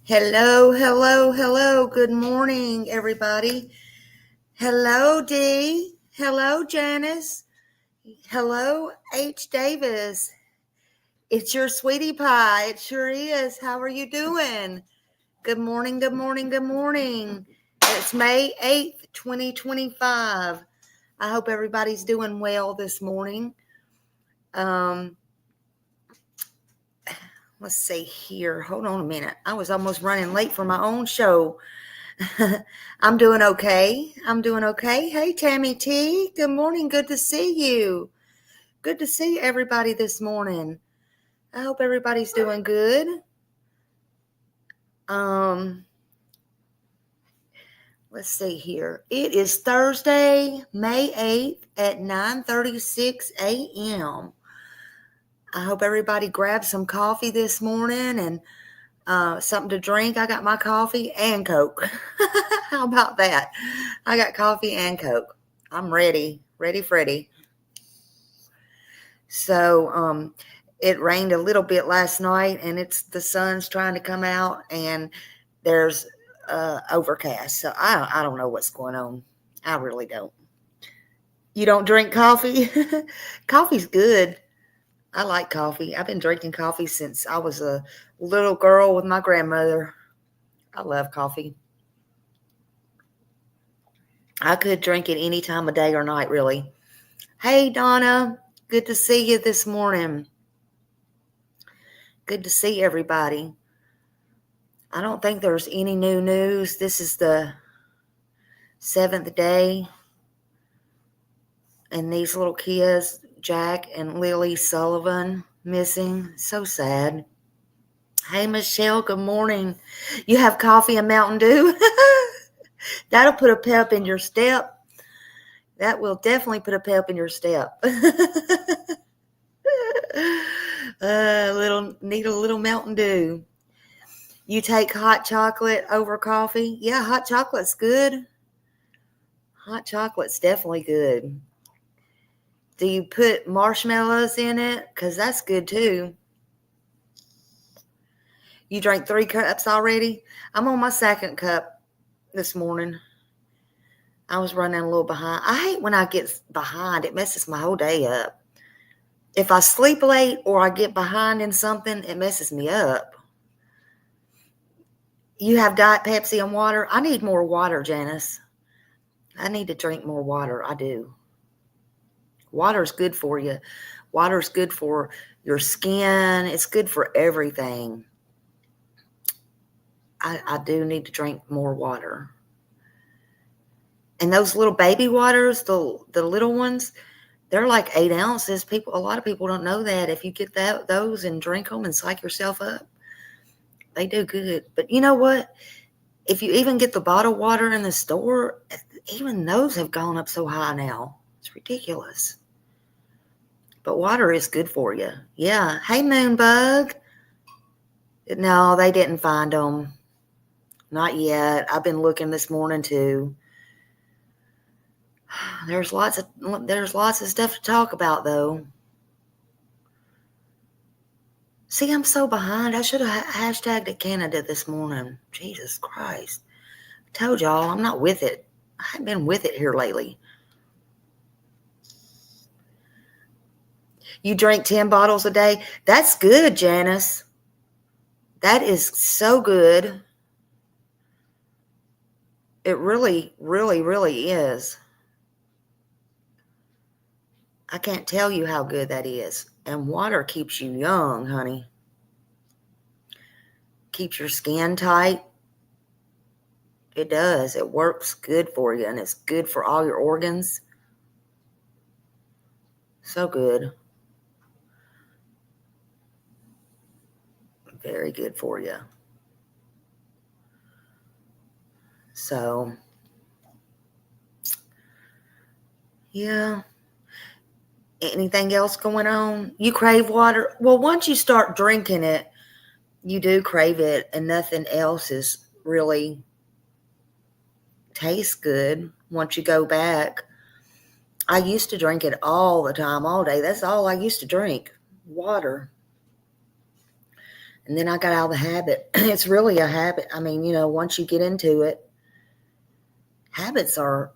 Hello, hello, hello. Good morning, everybody. Hello, Dee. Hello, Janice. Hello, H. Davis. It's your sweetie pie. It sure is. How are you doing? Good morning, good morning, good morning. It's May 8th, 2025. I hope everybody's doing well this morning. Let's see here. Hold on a minute. I was almost running late for my own show. I'm doing okay. Hey, Tammy T. Good morning. Good to see you. Good to see everybody this morning. I hope everybody's doing good. Let's see here. It is Thursday, May 8th at 9:36 a.m. I hope everybody grabbed some coffee this morning and something to drink. I got my coffee and Coke. How about that? I got coffee and Coke. I'm ready, Freddy. So it rained a little bit last night, and the sun's trying to come out, and there's overcast. So I don't know what's going on. I really don't. You don't drink coffee? Coffee's good. I like coffee. I've been drinking coffee since I was a little girl with my grandmother. I love coffee. I could drink it any time of day or night, really. Hey, Donna. Good to see you this morning. Good to see everybody. I don't think there's any new news. This is the 7th day. And these little kids, Jack and Lilly Sullivan, missing. So sad. Hey, Michelle, good morning. You have coffee and Mountain Dew? That'll put a pep in your step. That will definitely put a pep in your step. Need a little Mountain Dew. You take hot chocolate over coffee? Yeah, hot chocolate's good. Hot chocolate's definitely good. Do you put marshmallows in it? Because that's good too. You drank 3 cups already? I'm on my 2nd cup this morning. I was running a little behind. I hate when I get behind. It messes my whole day up. If I sleep late or I get behind in something, it messes me up. You have Diet Pepsi and water? I need more water, Janice. I need to drink more water. I do. Water's good for you. Water's good for your skin. It's good for everything. I do need to drink more water. And those little baby waters, the little ones, they're like 8 ounces. A lot of people don't know that. If you get those and drink them and psych yourself up, they do good. But you know what? If you even get the bottled water in the store, even those have gone up so high now. It's ridiculous. But water is good for you. Yeah. Hey, Moonbug. No, they didn't find them. Not yet. I've been looking this morning too. There's lots of stuff to talk about though. See, I'm so behind. I should have hashtagged it Canada this morning. Jesus Christ. I told y'all I'm not with it. I haven't been with it here lately. You drink 10 bottles a day? That's good, Janice. That is so good. It really, really, really is. I can't tell you how good that is. And water keeps you young, honey. Keeps your skin tight. It does. It works good for you, and it's good for all your organs. So good. Very good for you. So, yeah. Anything else going on? You crave water? Well, once you start drinking it, you do crave it, and nothing else is really tastes good once you go back. I used to drink it all the time, all day. That's all I used to drink, water. And then I got out of the habit. It's really a habit. I mean, once you get into it, habits are,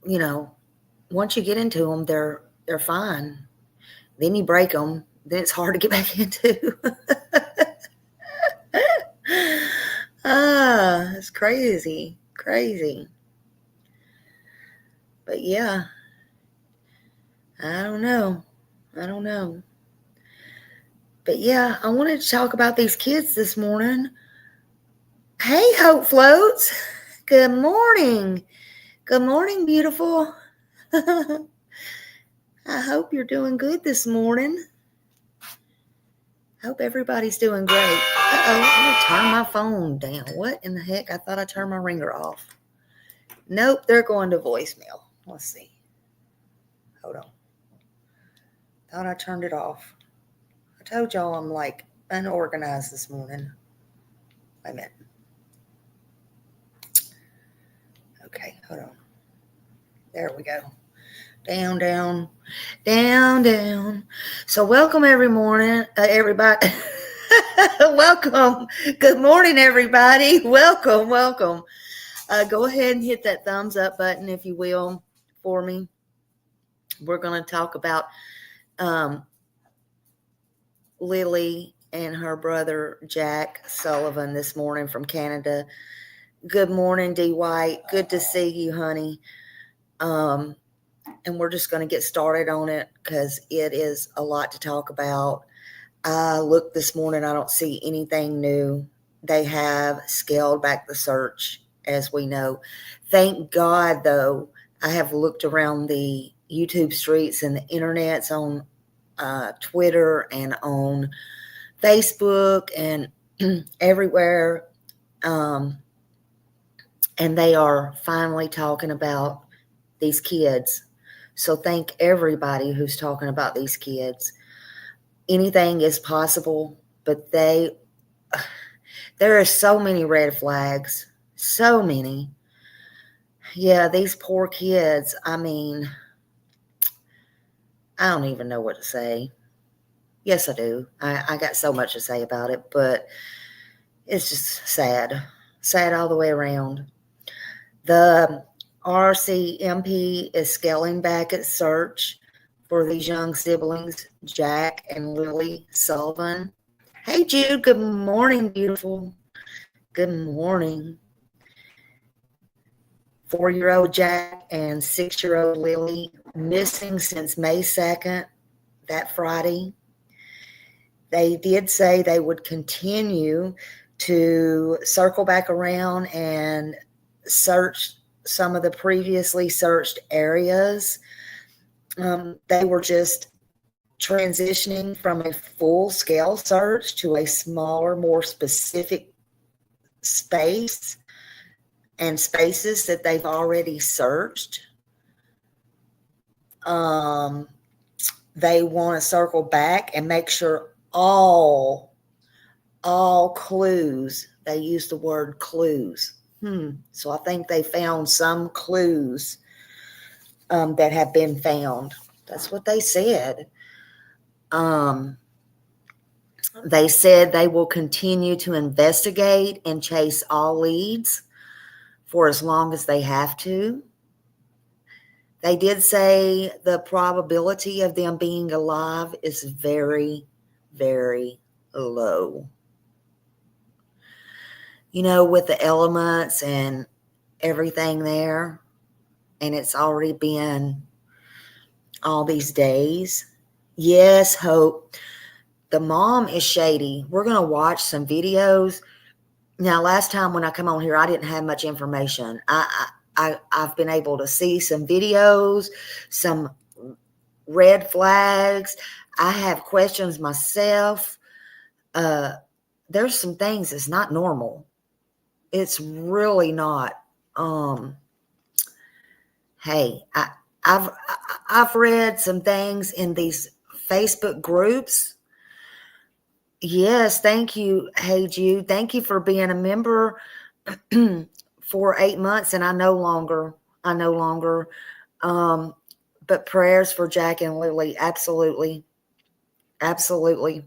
once you get into them, they're fine. Then you break them. Then it's hard to get back into. It's crazy. Crazy. But yeah, I don't know. But yeah, I wanted to talk about these kids this morning. Hey, Hope Floats. Good morning. Good morning, beautiful. I hope you're doing good this morning. Hope everybody's doing great. I'm going to turn my phone down. What in the heck? I thought I turned my ringer off. Nope, they're going to voicemail. Let's see. Hold on. Thought I turned it off. I told y'all I'm like unorganized this morning. Wait a minute. Okay, hold on. There we go. Down, down, down, down. So welcome everybody. Welcome. Good morning, everybody. Welcome. Go ahead and hit that thumbs up button, if you will, for me. We're going to talk about Lilly and her brother, Jack Sullivan, this morning from Canada. Good morning, D. White. Good to see you, honey. And we're just going to get started on it because it is a lot to talk about. I looked this morning. I don't see anything new. They have scaled back the search, as we know. Thank God, though, I have looked around the YouTube streets and the internets on Twitter and on Facebook and everywhere. And they are finally talking about these kids. So thank everybody who's talking about these kids. Anything is possible, but there are so many red flags. So many. Yeah, these poor kids. I mean, I don't even know what to say. Yes, I do. I got so much to say about it, but it's just sad. Sad all the way around. The RCMP is scaling back its search for these young siblings, Jack and Lilly Sullivan. Hey, Jude. Good morning, beautiful. Good morning. 4-year-old Jack and 6-year-old Lilly missing since May 2nd, that Friday. They did say they would continue to circle back around and search some of the previously searched areas. They were just transitioning from a full-scale search to a smaller, more specific space and spaces that they've already searched. They want to circle back and make sure all clues, they use the word clues. So I think they found some clues that have been found. That's what they said. They said they will continue to investigate and chase all leads for as long as they have to. They did say the probability of them being alive is very, very low. With the elements and everything there, and it's already been all these days. Yes, Hope. The mom is shady. We're going to watch some videos. Now, last time when I come on here, I didn't have much information. I've been able to see some videos, some red flags. I have questions myself. There's some things that's not normal. It's really not. Hey, I've read some things in these Facebook groups. Yes, thank you. Hey, Jude, thank you for being a member for 8 months, and I no longer. But prayers for Jack and Lilly, absolutely. Absolutely.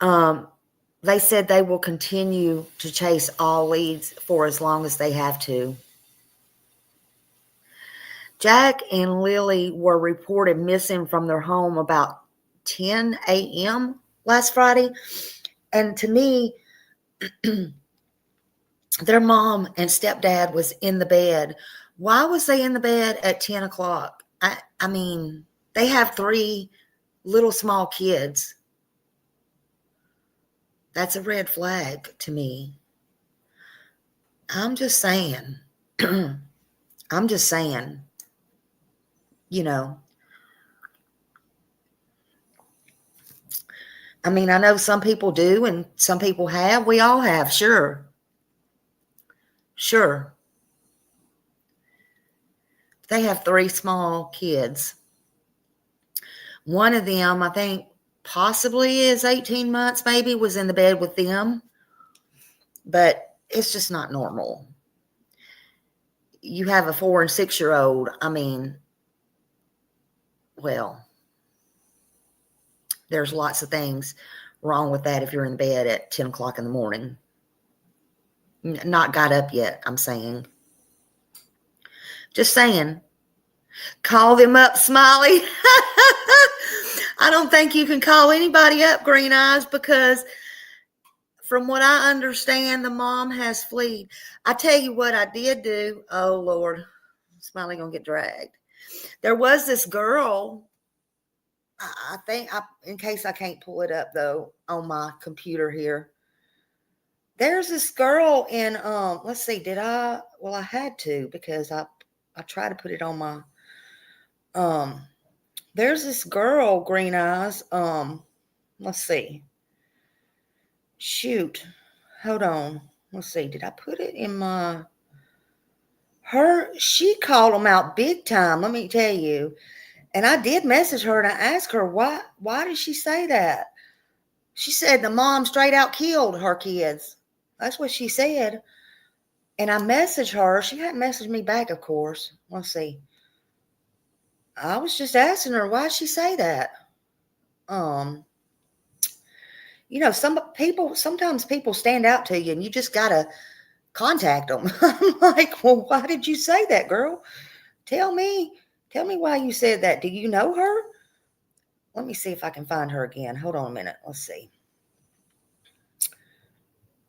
They said they will continue to chase all leads for as long as they have to. Jack and Lily were reported missing from their home about 10 a.m. last Friday. And to me, their mom and stepdad was in the bed. Why was they in the bed at 10 o'clock? I mean, they have 3 little small kids. That's a red flag to me. I'm just saying. I'm just saying, you know. I mean, I know some people do and some people have. We all have, sure. Sure. They have 3 small kids. One of them, I think, possibly is 18 months, maybe, was in the bed with them. But it's just not normal. You have a 4 and 6-year-old. I mean, well, there's lots of things wrong with that if you're in bed at 10 o'clock in the morning. Not got up yet, I'm saying. Just saying. Call them up, Smiley. I don't think you can call anybody up, Green Eyes, because from what I understand, the mom has fled. I tell you what I did do. Oh, Lord. Smiley gonna get dragged. There was this girl. I think, in case I can't pull it up, though, on my computer here. There's this girl in, let's see, well, I had to because I tried to put it on my, there's this girl, Green Eyes, let's see. Shoot. Hold on. Let's see. Did I put it in my, she called them out big time, let me tell you. And I did message her and I asked her, why did she say that? She said the mom straight out killed her kids. That's what she said. And I messaged her. She hadn't messaged me back, of course. Let's see. I was just asking her, why did she say that? Sometimes people stand out to you and you just got to contact them. I'm like, well, why did you say that, girl? Tell me why you said that. Do you know her? Let me see if I can find her again. Hold on a minute. Let's see.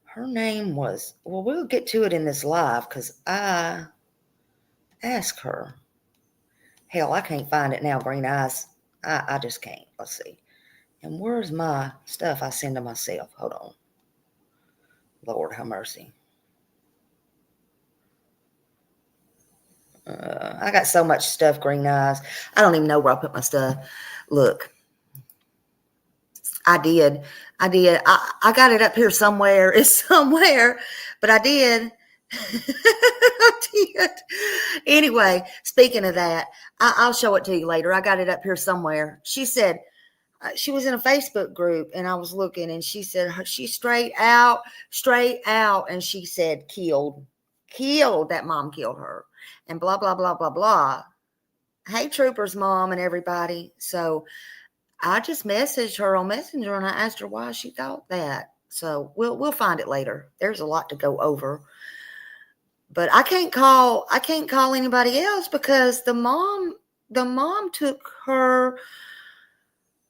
Her name was, well, we'll get to it in this live because I asked her. Hell, I can't find it now, Green Eyes. I just can't. Let's see. And where's my stuff I send to myself? Hold on. Lord have mercy. I got so much stuff, Green Eyes. I don't even know where I put my stuff. Look. I did. I got it up here somewhere. It's somewhere, but I did. I did. Anyway, speaking of that, I'll show it to you later. I got it up here somewhere. She said, she was in a Facebook group and I was looking and she said, she's straight out. And she said, killed, that mom killed her and blah, blah, blah, blah, blah. Hey, Troopers mom and everybody. So I just messaged her on Messenger and I asked her why she thought that. So we'll find it later. There's a lot to go over. But I can't call anybody else because the mom took her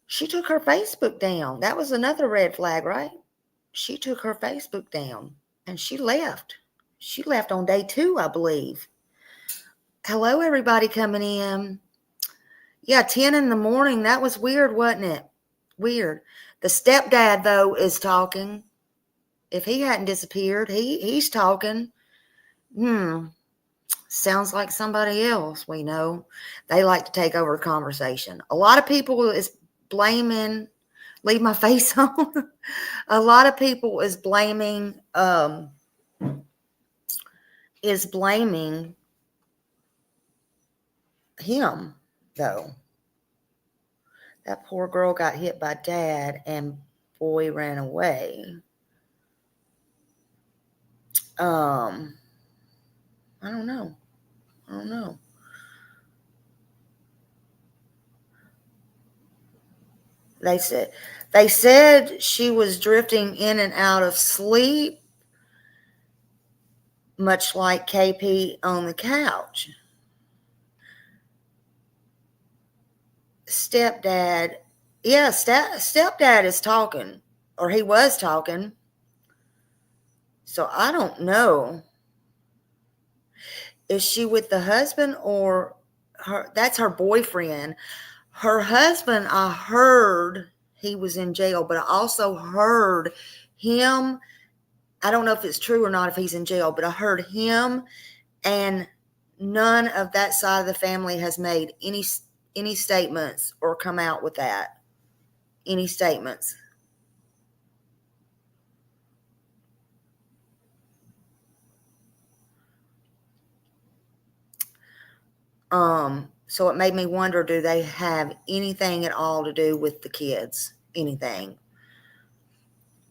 Facebook down. That was another red flag, right? She took her Facebook down and she left. She left on day 2, I believe. Hello, everybody coming in. Yeah, 10 in the morning. That was weird, wasn't it? Weird. The stepdad, though, is talking. If he hadn't disappeared, he's talking. Sounds like somebody else we know. They like to take over the conversation. A lot of people is blaming, leave my face on. A lot of people is blaming him, though. That poor girl got hit by dad and boy ran away. I don't know. They said she was drifting in and out of sleep, much like KP on the couch. Stepdad, yeah, stepdad is talking, or he was talking. So I don't know. Is she with the husband or her? That's her boyfriend. Her husband, I heard he was in jail, but I also heard him. I don't know if it's true or not if he's in jail, but I heard him, and none of that side of the family has made any statements or come out with that. Any statements. So it made me wonder, do they have anything at all to do with the kids? Anything?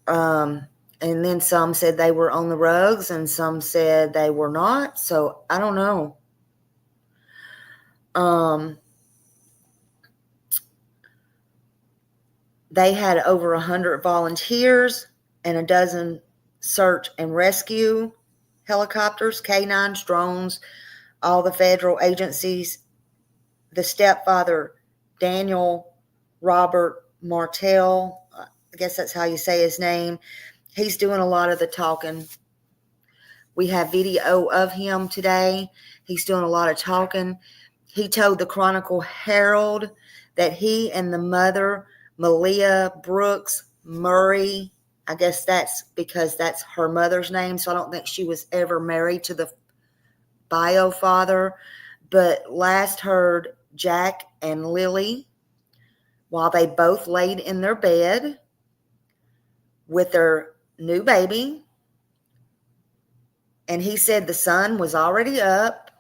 And then some said they were on the rugs and some said they were not. So I don't know. They had over 100 volunteers and a dozen search and rescue helicopters, canines, drones, all the federal agencies. The stepfather, Daniel Robert Martell, I guess that's how you say his name, he's doing a lot of the talking. We have video of him today. He's doing a lot of talking. He told the Chronicle Herald that he and the mother, Malia Brooks Murray, I guess that's because that's her mother's name, so I don't think she was ever married to the bio father, but last heard Jack and Lilly while they both laid in their bed with their new baby. And he said the sun was already up.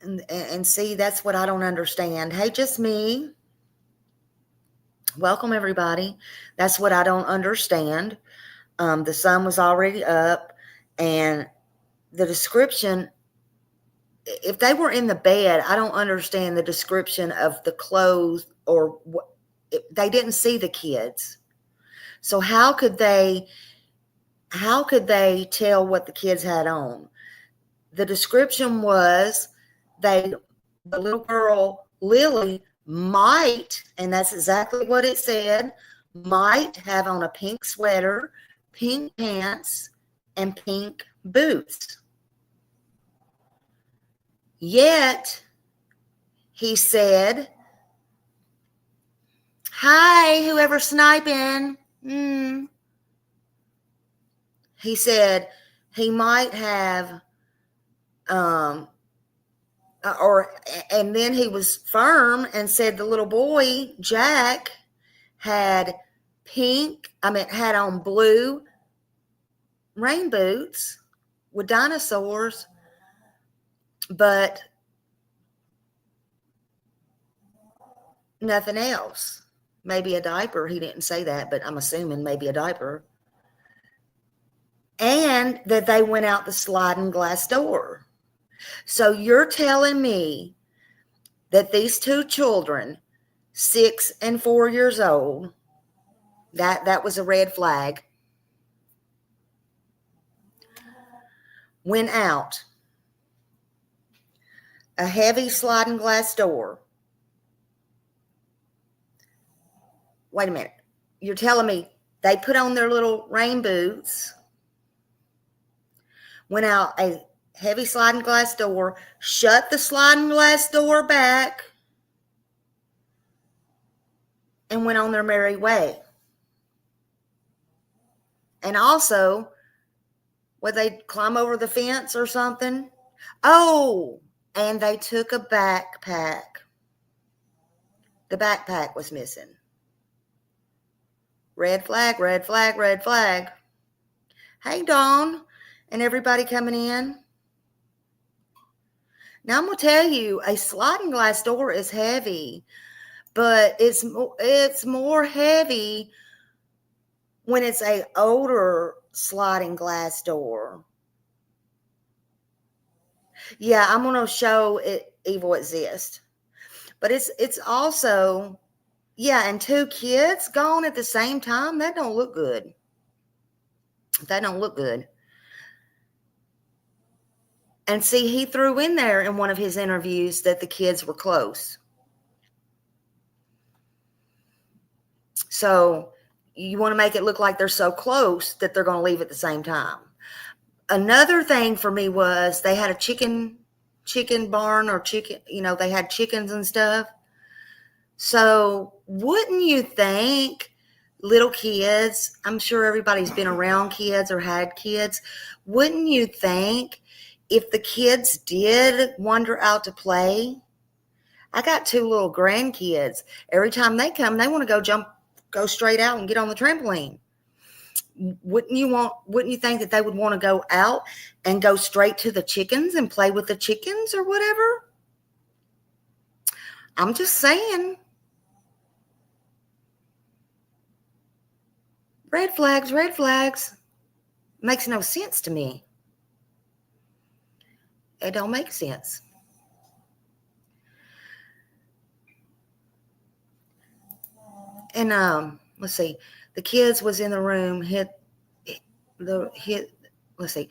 And see, that's what I don't understand. Hey, just me. Welcome, everybody. That's what I don't understand. The sun was already up, and the description, if they were in the bed, I don't understand the description of the clothes or what. They didn't see the kids. So how could they tell what the kids had on? The description was the little girl, Lilly, might, and that's exactly what it said, might have on a pink sweater, pink pants, and pink boots. Yet, he said, "Hi, whoever's sniping." He said he might have, and then he was firm and said the little boy, Jack, had on blue rain boots with dinosaurs, but nothing else. Maybe a diaper. He didn't say that, but I'm assuming maybe a diaper. And that they went out the sliding glass door. So you're telling me that these two children, 6 and 4 years old, that was a red flag, went out a heavy sliding glass door. Wait a minute. You're telling me they put on their little rain boots, went out a heavy sliding glass door, shut the sliding glass door back, and went on their merry way. And also, would they climb over the fence or something? Oh, and they took a backpack. The backpack was missing. Red flag, red flag, red flag. Hey, Dawn, and everybody coming in. Now, I'm going to tell you, a sliding glass door is heavy, but it's more heavy when it's a older sliding glass door. Yeah, I'm going to show it Evil Exists. But it's also Yeah, and 2 kids gone at the same time, that don't look good. That don't look good. And see, he threw in there in one of his interviews that the kids were close. So you want to make it look like they're so close that they're going to leave at the same time. Another thing for me was they had a chicken barn or chicken, they had chickens and stuff. So wouldn't you think little kids, I'm sure everybody's been around kids or had kids, wouldn't you think if the kids did wander out to play? I got 2 little grandkids. Every time they come, they want to go straight out and get on the trampoline. Wouldn't you think that they would want to go out and go straight to the chickens and play with the chickens or whatever? I'm just saying. Red flags, red flags. Makes no sense to me. It don't make sense. And let's see. The kids was in the room, let's see.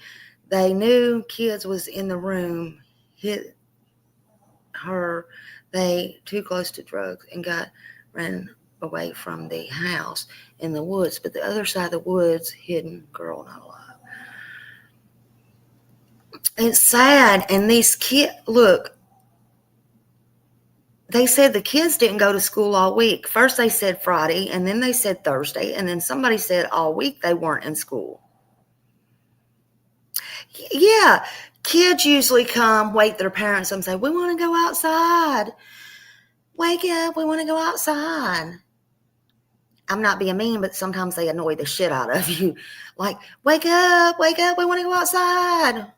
They knew kids was in the room, hit her. They too close to drugs and ran away from the house in the woods, but the other side of the woods, hidden, girl not alive. It's sad. And these kids, look, they said the kids didn't go to school all week. First they said Friday, and then they said Thursday, and then somebody said all week they weren't in school. Yeah, kids usually come, wake their parents up and say, we want to go outside. Wake up, we want to go outside. I'm not being mean, but sometimes they annoy the shit out of you. Like, wake up, we want to go outside.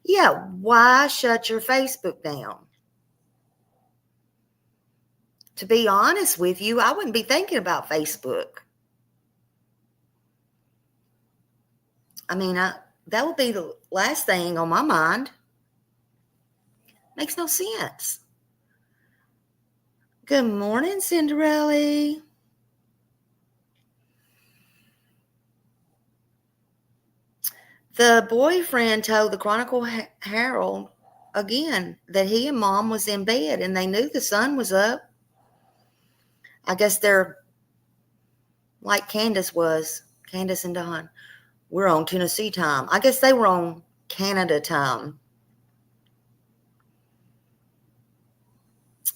Yeah, why shut your Facebook down? To be honest with you, I wouldn't be thinking about Facebook. I mean, that would be the last thing on my mind. Makes no sense. Good morning, Cinderella. The boyfriend told the Chronicle Herald again that he and mom was in bed and they knew the sun was up. I guess they're like Candace and Don. We're on Tennessee time. I guess they were on Canada time.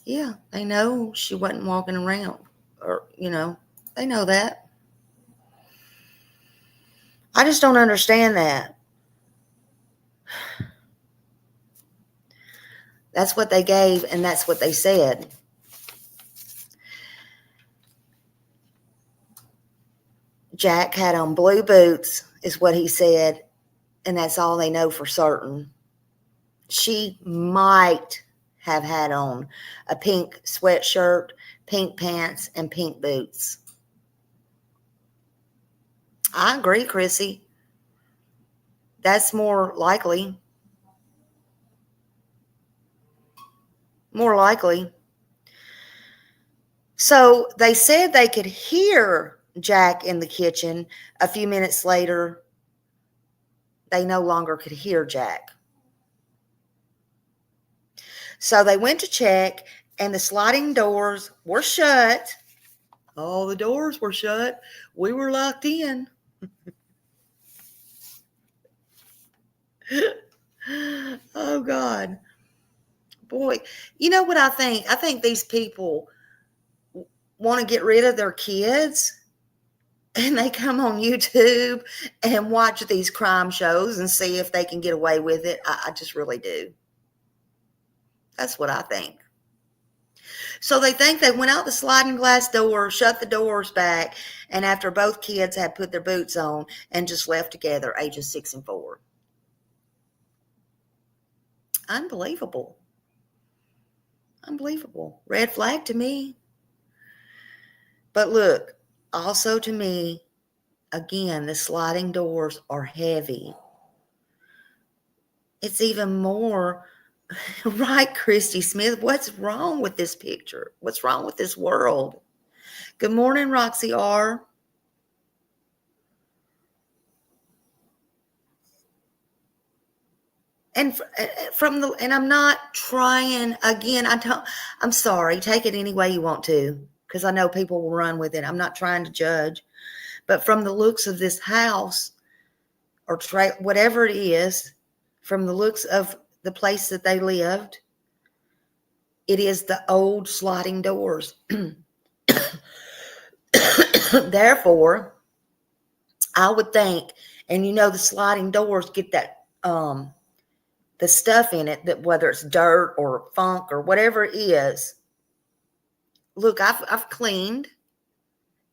Yeah, they know she wasn't walking around, or, they know that. I just don't understand that. That's what they gave, and that's what they said. Jack had on blue boots, is what he said, and that's all they know for certain. She might have had on a pink sweatshirt, pink pants, and pink boots. I agree, Chrissy. That's more likely. More likely. So they said they could hear Jack in the kitchen. A few minutes later, they no longer could hear Jack. So they went to check, and the sliding doors were shut. All the doors were shut. We were locked in. Oh, God. Boy, you know what I think? I think these people want to get rid of their kids, and they come on YouTube and watch these crime shows and see if they can get away with it. I just really do. That's what I think. So they think they went out the sliding glass door, shut the doors back, and after both kids had put their boots on and just left together, ages 6 and 4. Unbelievable. Unbelievable. Red flag to me. But look, also to me, again, the sliding doors are heavy. It's even more Right, Christy Smith. What's wrong with this picture? What's wrong with this world? Good morning, Roxy R. And and I'm not trying again. I'm sorry. Take it any way you want to, because I know people will run with it. I'm not trying to judge, but from the looks of this house or whatever it is, from the looks of the place that they lived, it is the old sliding doors. Therefore, I would think, and the sliding doors get that the stuff in it, that whether it's dirt or funk or whatever it is. Look, I've cleaned,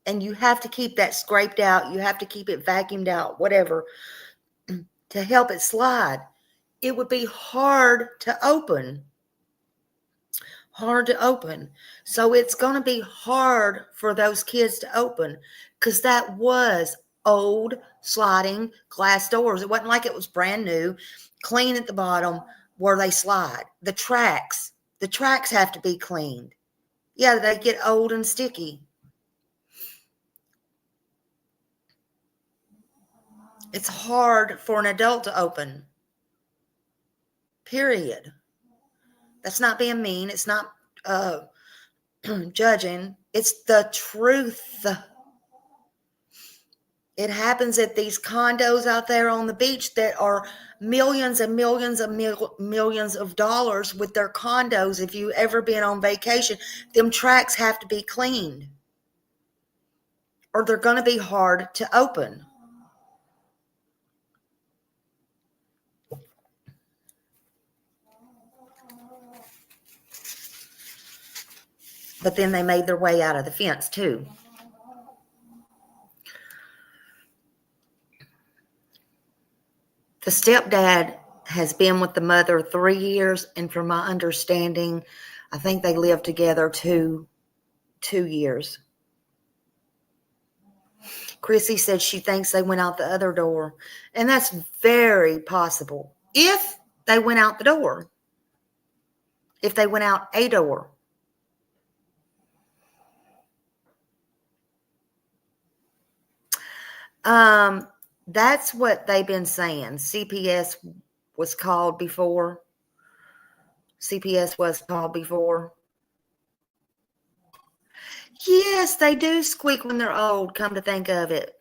and you have to keep that scraped out. You have to keep it vacuumed out, whatever, to help it slide. It would be hard to open. So it's going to be hard for those kids to open, because that was old sliding glass doors. It wasn't like it was brand new, clean at the bottom where they slide. The tracks have to be cleaned. Yeah, they get old and sticky. It's hard for an adult to open. Period. That's not being mean. It's not judging. It's the truth. It happens at these condos out there on the beach that are millions and millions and millions of dollars with their condos. If you've ever been on vacation, them tracks have to be cleaned, or they're going to be hard to open. But then they made their way out of the fence too. The stepdad has been with the mother 3 years, and from my understanding, I think they lived together 2 years. Chrissy said she thinks they went out the other door, and that's very possible. If they went out the door, if they went out a door. That's what they've been saying. CPS was called before. Yes, they do squeak when they're old, come to think of it.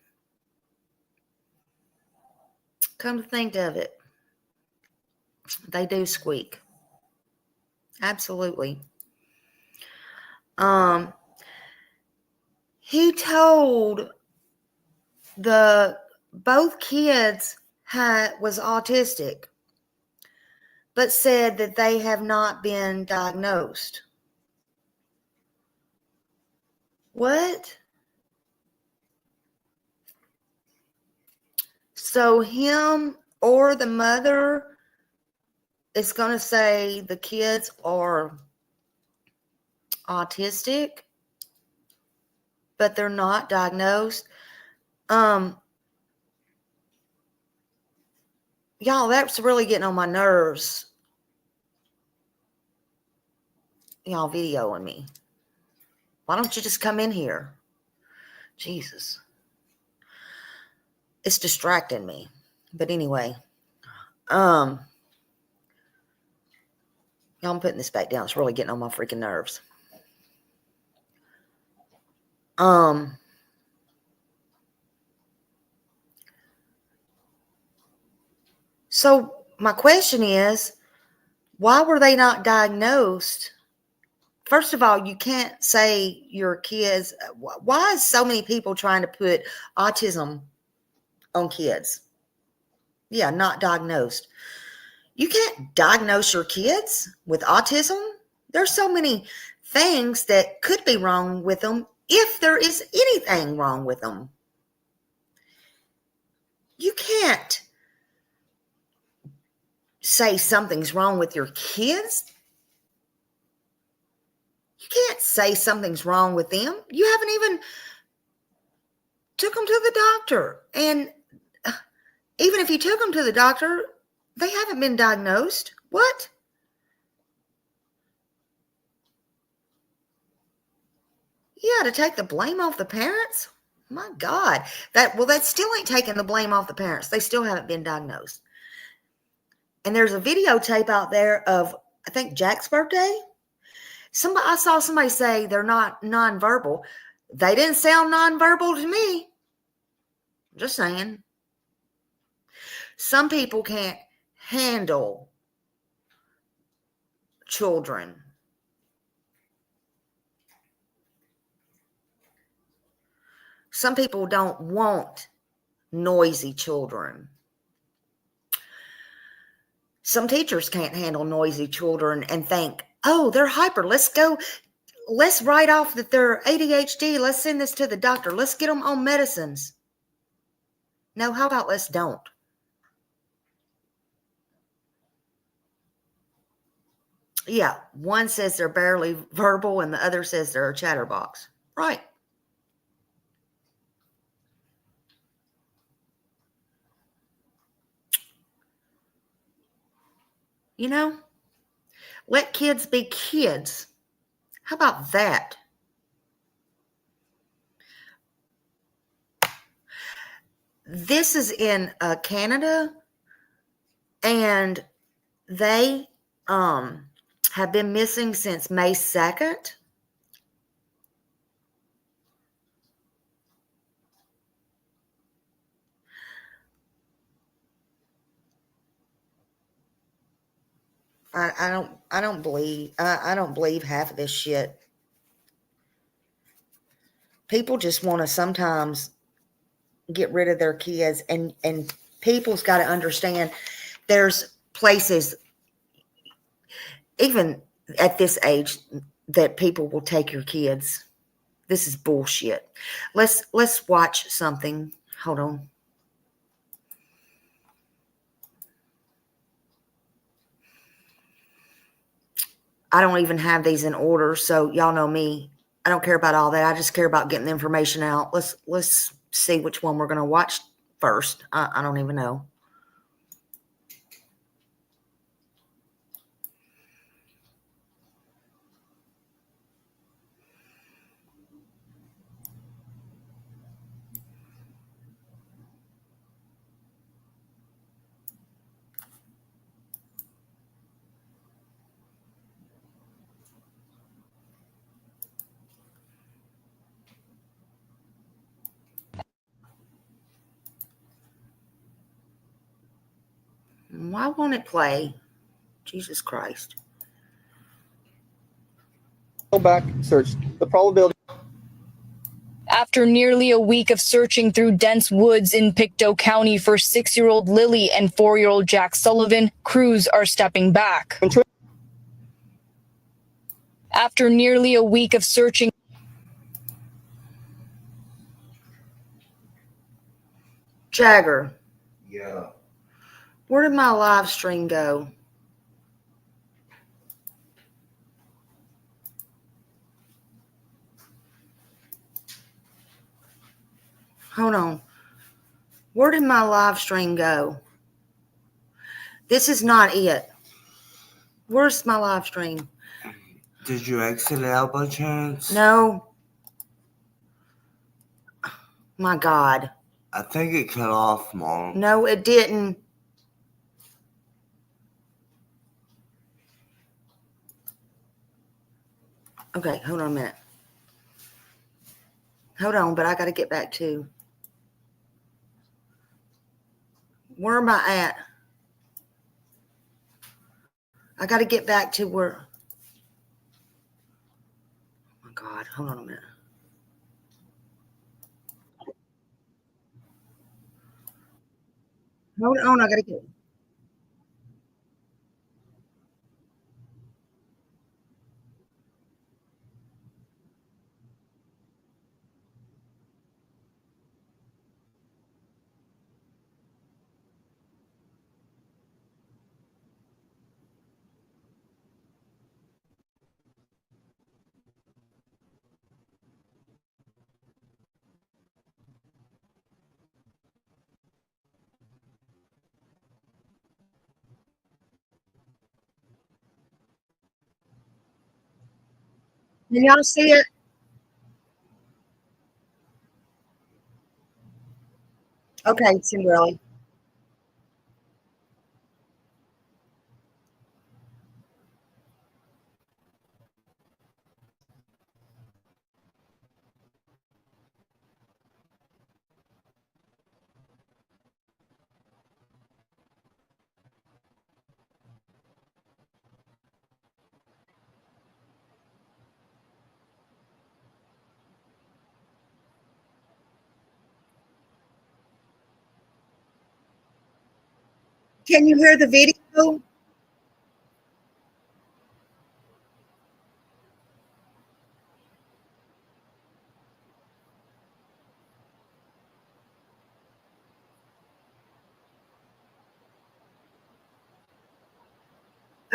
They do squeak. Absolutely. He told both kids was autistic, but said that they have not been diagnosed. What? So him or the mother is going to say the kids are autistic, but they're not diagnosed. Y'all, that's really getting on my nerves. Y'all videoing me. Why don't you just come in here? Jesus. It's distracting me. But anyway, y'all, I'm putting this back down. It's really getting on my freaking nerves. So my question is, why were they not diagnosed? First of all, you can't say your kids. Why is so many people trying to put autism on kids? Yeah, not diagnosed. You can't diagnose your kids with autism. There's so many things that could be wrong with them, if there is anything wrong with them. You can't say something's wrong with your kids. You can't say something's wrong with them. You haven't even took them to the doctor. And even if you took them to the doctor, they haven't been diagnosed. What? Yeah, to take the blame off the parents? My God. That still ain't taking the blame off the parents. They still haven't been diagnosed. And there's a videotape out there of, I think, Jack's birthday. I saw somebody say they're not nonverbal. They didn't sound nonverbal to me. Just saying. Some people can't handle children. Some people don't want noisy children. Some teachers can't handle noisy children and think, oh, they're hyper. Let's write off that they're ADHD. Let's send this to the doctor. Let's get them on medicines. No, how about let's don't? Yeah, one says they're barely verbal and the other says they're a chatterbox. Right. You know, let kids be kids. How about that? This is in Canada, and they have been missing since May 2nd. I don't believe half of this shit. People just want to sometimes get rid of their kids, and people's got to understand there's places even at this age that people will take your kids. This is bullshit. Let's watch something. Hold on. I don't even have these in order, so y'all know me. I don't care about all that. I just care about getting the information out. Let's see which one we're going to watch first. I don't even know. Why won't it play? Jesus Christ. Go back, search. The probability. After nearly a week of searching through dense woods in Pictou County for 6-year-old Lilly and 4-year-old Jack Sullivan, crews are stepping back. After nearly a week of searching. Jagger. Yeah. Where did my live stream go? Hold on. Where did my live stream go? This is not it. Where's my live stream? Did you exit it out by chance? No. My God. I think it cut off, Mom. No, it didn't. Okay, hold on a minute. Hold on, but I got to get back to. Where am I at? I got to get back to where. Oh my God, hold on a minute. Hold on, I got to get. Can y'all see it? Okay, Cinderella. Can you hear the video?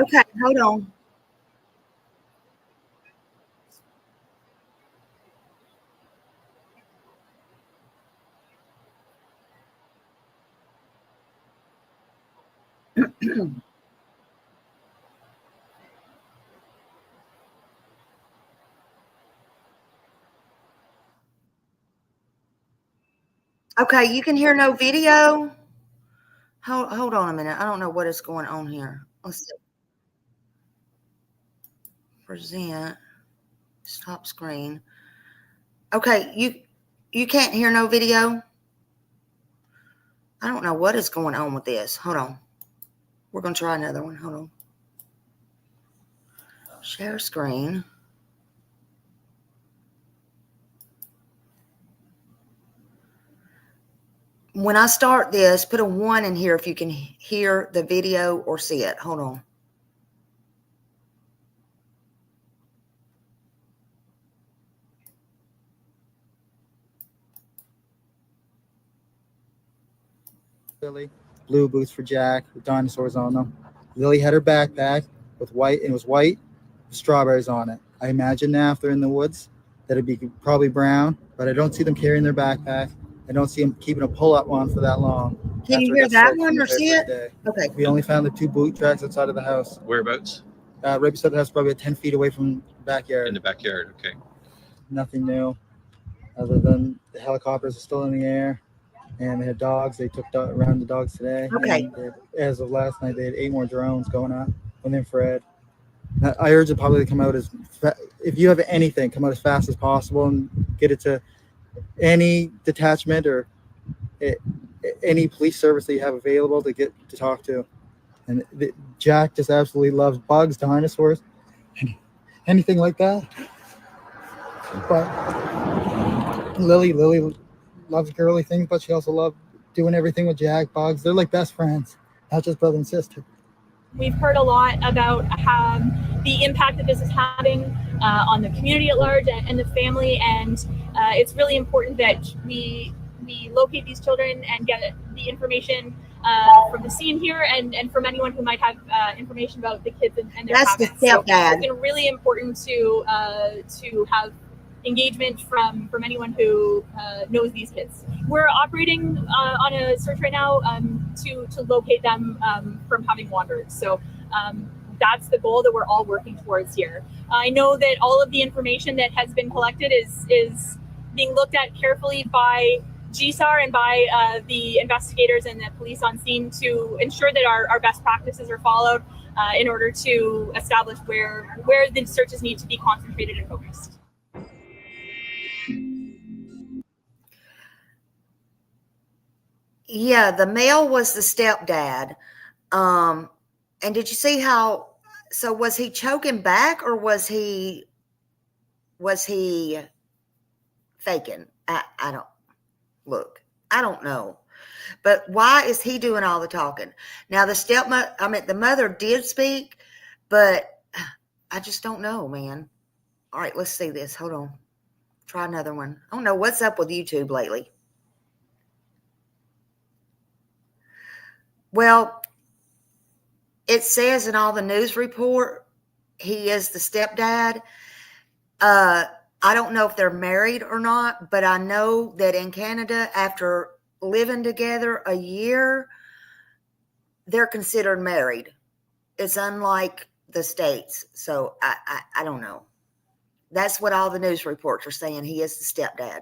Okay, hold on. Okay, you can hear no video. Hold on a minute. I don't know what is going on here. Let's see. Present. Stop screen. Okay, you can't hear no video. I don't know what is going on with this. Hold on. We're gonna try another one. Hold on. Share screen. When I start this, put a 1 in here if you can hear the video or see it. Hold on. Lily, blue boots for Jack with dinosaurs on them. Lily had her backpack with white, and it was white with strawberries on it. I imagine now if they're in the woods that it'd be probably brown, but I don't see them carrying their backpack. I don't see them keeping a pull-up one for that long. Can you after hear got that soaked one from or the very see first it? day. Okay. We only found the 2 boot tracks outside of the house. Whereabouts? Right beside the house, probably 10 feet away from the backyard. In the backyard. Okay. Nothing new, other than the helicopters are still in the air, and they had dogs. They took around the dogs today. Okay. And as of last night, they had 8 more drones going up with infrared. I urge the public to come out if you have anything, come out as fast as possible and get it to any detachment or any police service that you have available to get to talk to. And Jack just absolutely loves bugs, dinosaurs, anything like that. But Lily loves girly things, but she also loves doing everything with Jack. Bugs, they're like best friends, not just brother and sister. We've heard a lot about the impact that this is having on the community at large and the family, and it's really important that we locate these children and get the information from the scene here and from anyone who might have information about the kids and their That's the habits. So stepdad. it's been really important to have engagement from anyone who knows these kids. We're operating on a search right now to locate them from having wandered. So that's the goal that we're all working towards here. I know that all of the information that has been collected is being looked at carefully by GSAR and by the investigators and the police on scene to ensure that our best practices are followed in order to establish where the searches need to be concentrated and focused. Yeah, the male was the stepdad. And did you see how, so was he choking back or was he faking? I don't, look, I don't know. But why is he doing all the talking? Now the mother did speak, but I just don't know, man. All right, let's see this. Hold on. Try another one. I don't know what's up with YouTube lately. Well, it says in all the news report, he is the stepdad. I don't know if they're married or not, but I know that in Canada, after living together a year, they're considered married. It's unlike the States. So I don't know. That's what all the news reports are saying. He is the stepdad.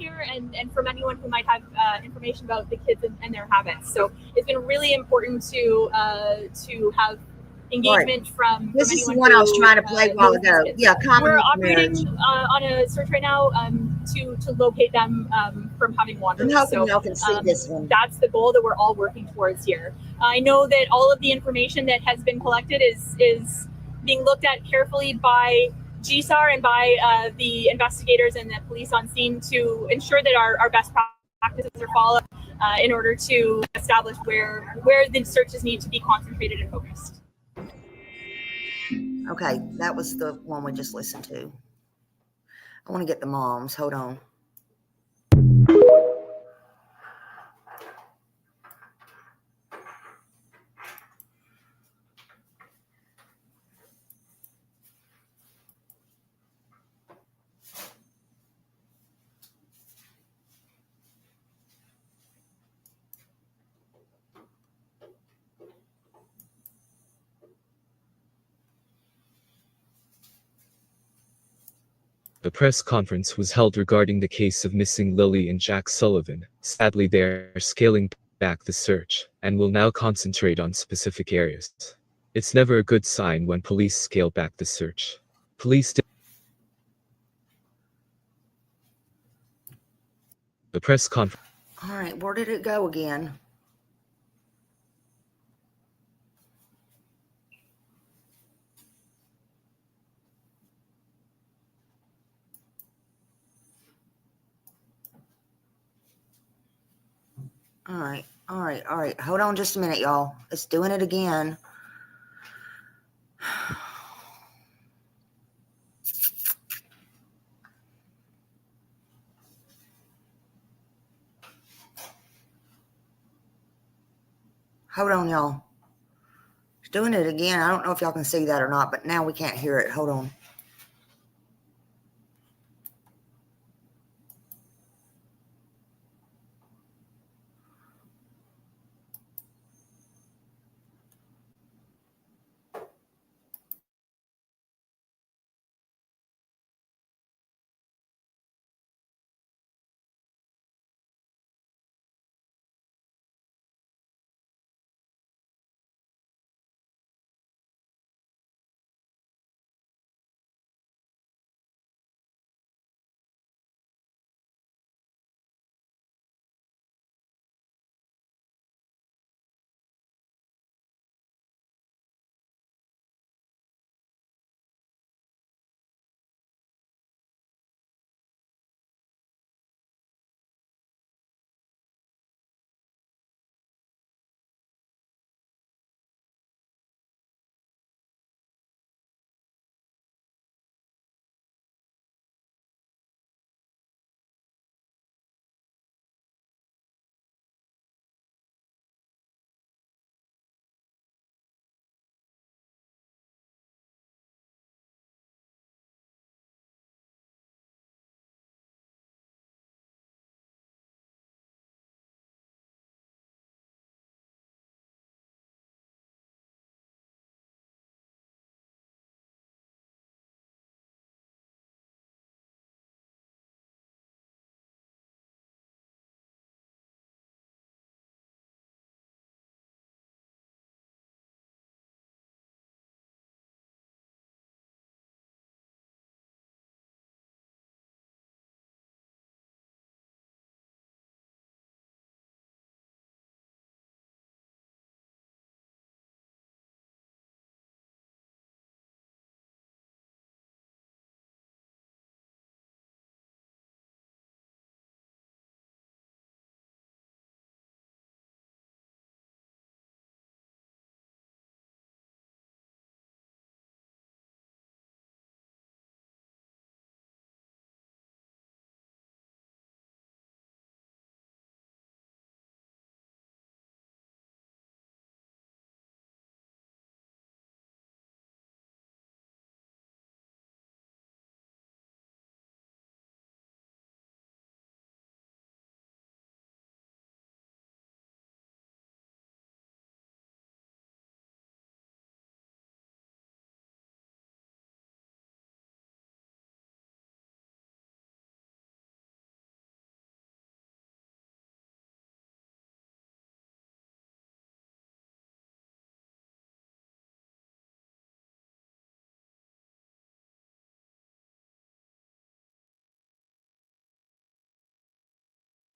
here and from anyone who might have information about the kids and their habits. So it's been really important to have engagement from This is the anyone one who I was trying to play a while knows these ago. kids. Yeah, common We're law operating marriage. on a search right now to locate them from having I'm wanderers. hoping So y'all can see this one. that's the goal that we're all working towards here. I know that all of the information that has been collected is being looked at carefully by GSAR and by the investigators and the police on scene to ensure that our best practices are followed in order to establish where the searches need to be concentrated and focused. Okay, that was the one we just listened to. I want to get the moms. Hold on. A press conference was held regarding the case of missing Lilly and Jack Sullivan. Sadly, they are scaling back the search and will now concentrate on specific areas. It's never a good sign when police scale back the search. The press conference. All right, where did it go again? All right, all right, all right. Hold on just a minute, y'all. It's doing it again. Hold on, y'all. It's doing it again. I don't know if y'all can see that or not, but now we can't hear it. Hold on.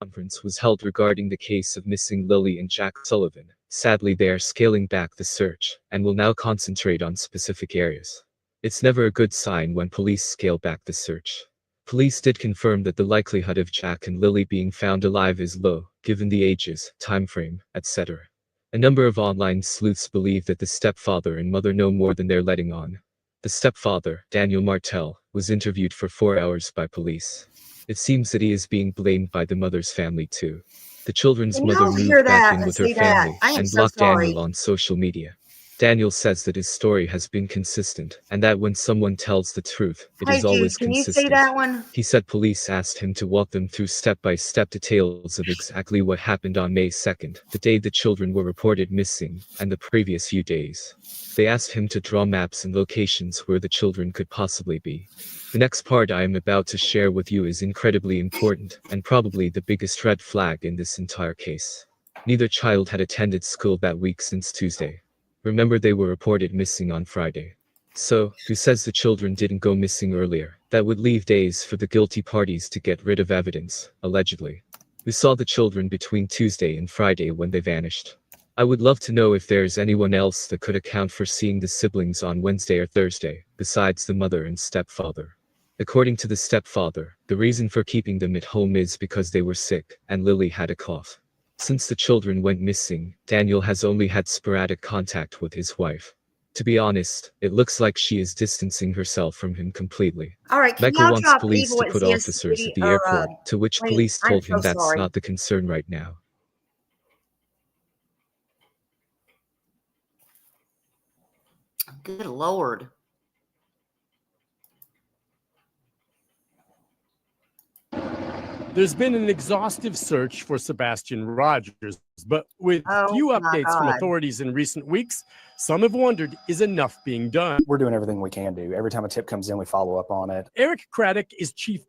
conference was held regarding the case of missing Lilly and Jack Sullivan. Sadly, they are scaling back the search and will now concentrate on specific areas. It's never a good sign when police scale back the search. Police did confirm that the likelihood of Jack and Lilly being found alive is low, given the ages, time frame, etc. A number of online sleuths believe that the stepfather and mother know more than they're letting on. The stepfather, Daniel Martel, was interviewed for 4 hours by police. It seems that he is being blamed by the mother's family too. The children's Can mother y'all hear moved back that in and with her see that? family I am and so blocked Daniel sorry. on social media. Daniel says that his story has been consistent and that when someone tells the truth, it Hey, is always Jude, can you see consistent. that one? He said police asked him to walk them through step-by-step details of exactly what happened on May 2nd, the day the children were reported missing, and the previous few days. They asked him to draw maps and locations where the children could possibly be. The next part I am about to share with you is incredibly important, and probably the biggest red flag in this entire case. Neither child had attended school that week since Tuesday. Remember, they were reported missing on Friday. So, who says the children didn't go missing earlier? That would leave days for the guilty parties to get rid of evidence, allegedly. Who saw the children between Tuesday and Friday when they vanished? I would love to know if there's anyone else that could account for seeing the siblings on Wednesday or Thursday, besides the mother and stepfather. According to the stepfather, the reason for keeping them at home is because they were sick, and Lilly had a cough. Since the children went missing, Daniel has only had sporadic contact with his wife. To be honest, it looks like she is distancing herself from him completely. All right, can Mecca y'all wants drop police evil to at put CS officers video at the or airport, to which please? police I'm told so him that's sorry. not the concern right now. Good Lord. There's been an exhaustive search for Sebastian Rogers, but with Oh few my updates from God. authorities in recent weeks, some have wondered, is enough being done? We're doing everything we can do. Every time a tip comes in, we follow up on it. Eric Craddock is chief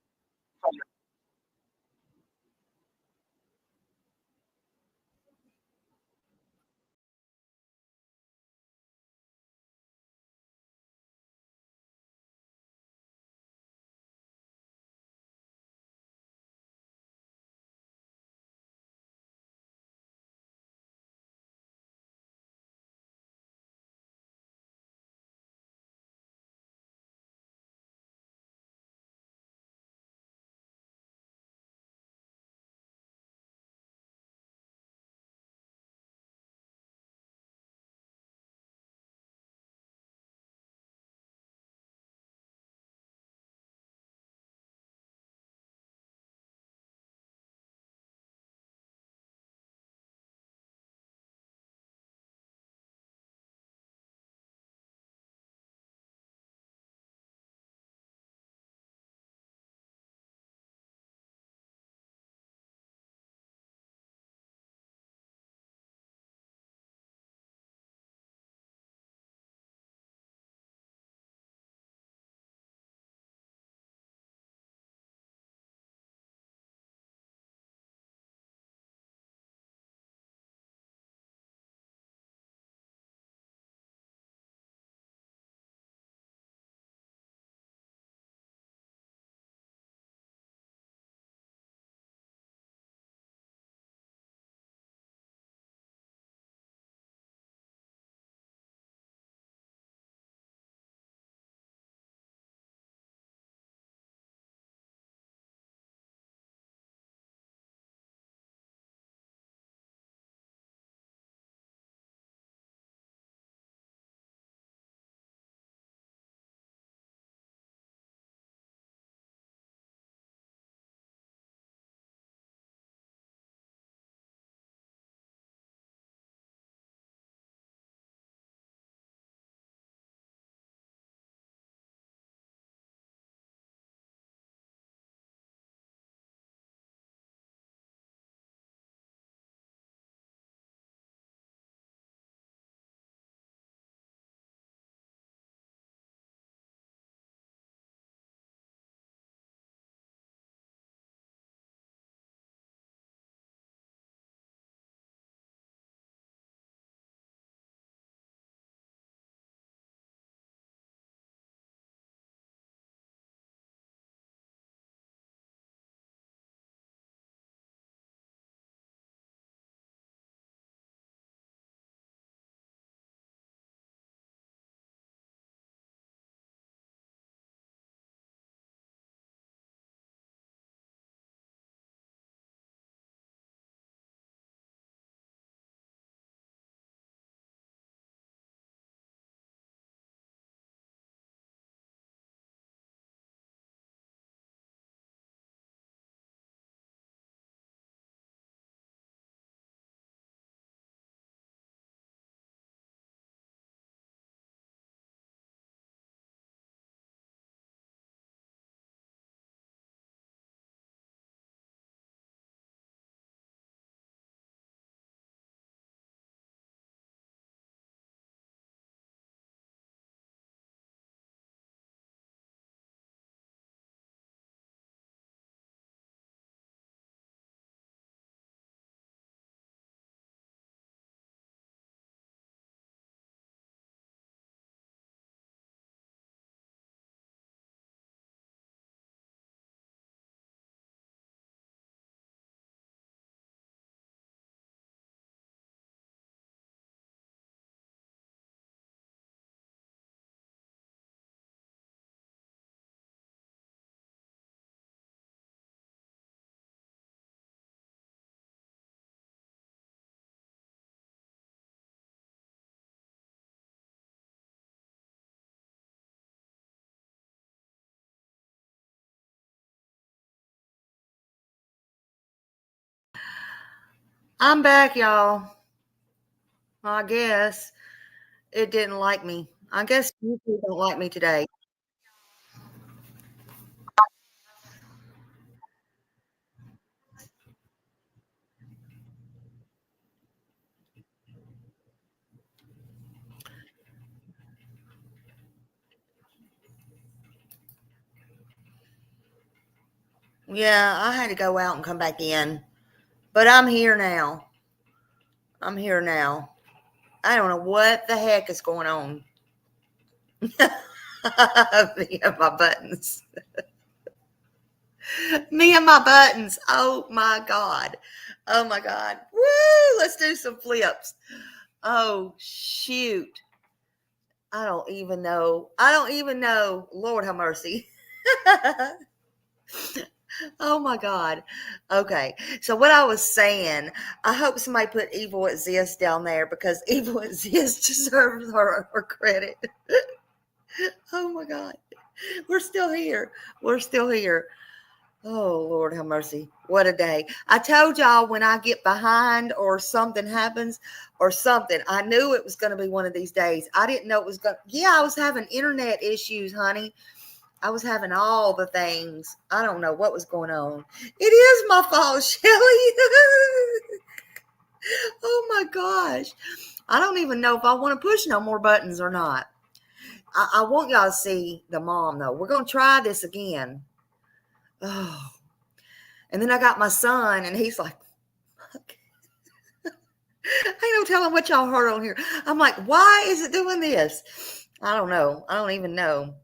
I'm back, y'all. I guess it didn't like me. I guess YouTube don't like me today. Yeah, I had to go out and come back in. But I'm here now. I'm here now. I don't know what the heck is going on. Me and my buttons. Me and my buttons. Oh my God. Oh my God. Woo! Let's do some flips. Oh, shoot. I don't even know. I don't even know. Lord have mercy. Oh my God. Okay. So what I was saying, I hope somebody put Evil Exists down there because Evil Exists deserves her credit. Oh my God. We're still here. We're still here. Oh, Lord have mercy. What a day. I told y'all when I get behind or something happens or something, I knew it was going to be one of these days. I didn't know it was going to. Yeah, I was having internet issues, honey. I was having all the things. I don't know what was going on. It is my fault, Shelly. Oh my gosh. I don't even know if I want to push no more buttons or not. I want y'all to see the mom, though. We're going to try this again. Oh. And then I got my son, and he's like, I ain't no telling what y'all heard on here. I'm like, why is it doing this? I don't know. I don't even know.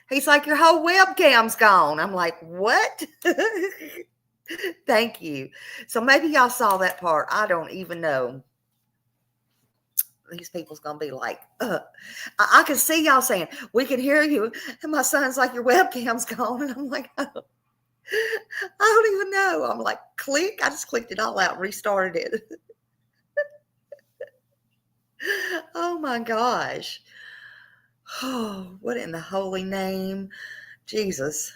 He's like, your whole webcam's gone. I'm like, what? Thank you. So maybe y'all saw that part. I don't even know. These people's going to be like, I can see y'all saying, we can hear you. And my son's like, your webcam's gone. And I'm like, oh, I don't even know. I'm like, click. I just clicked it all out and restarted it. Oh my gosh. Oh, what in the holy name? Jesus.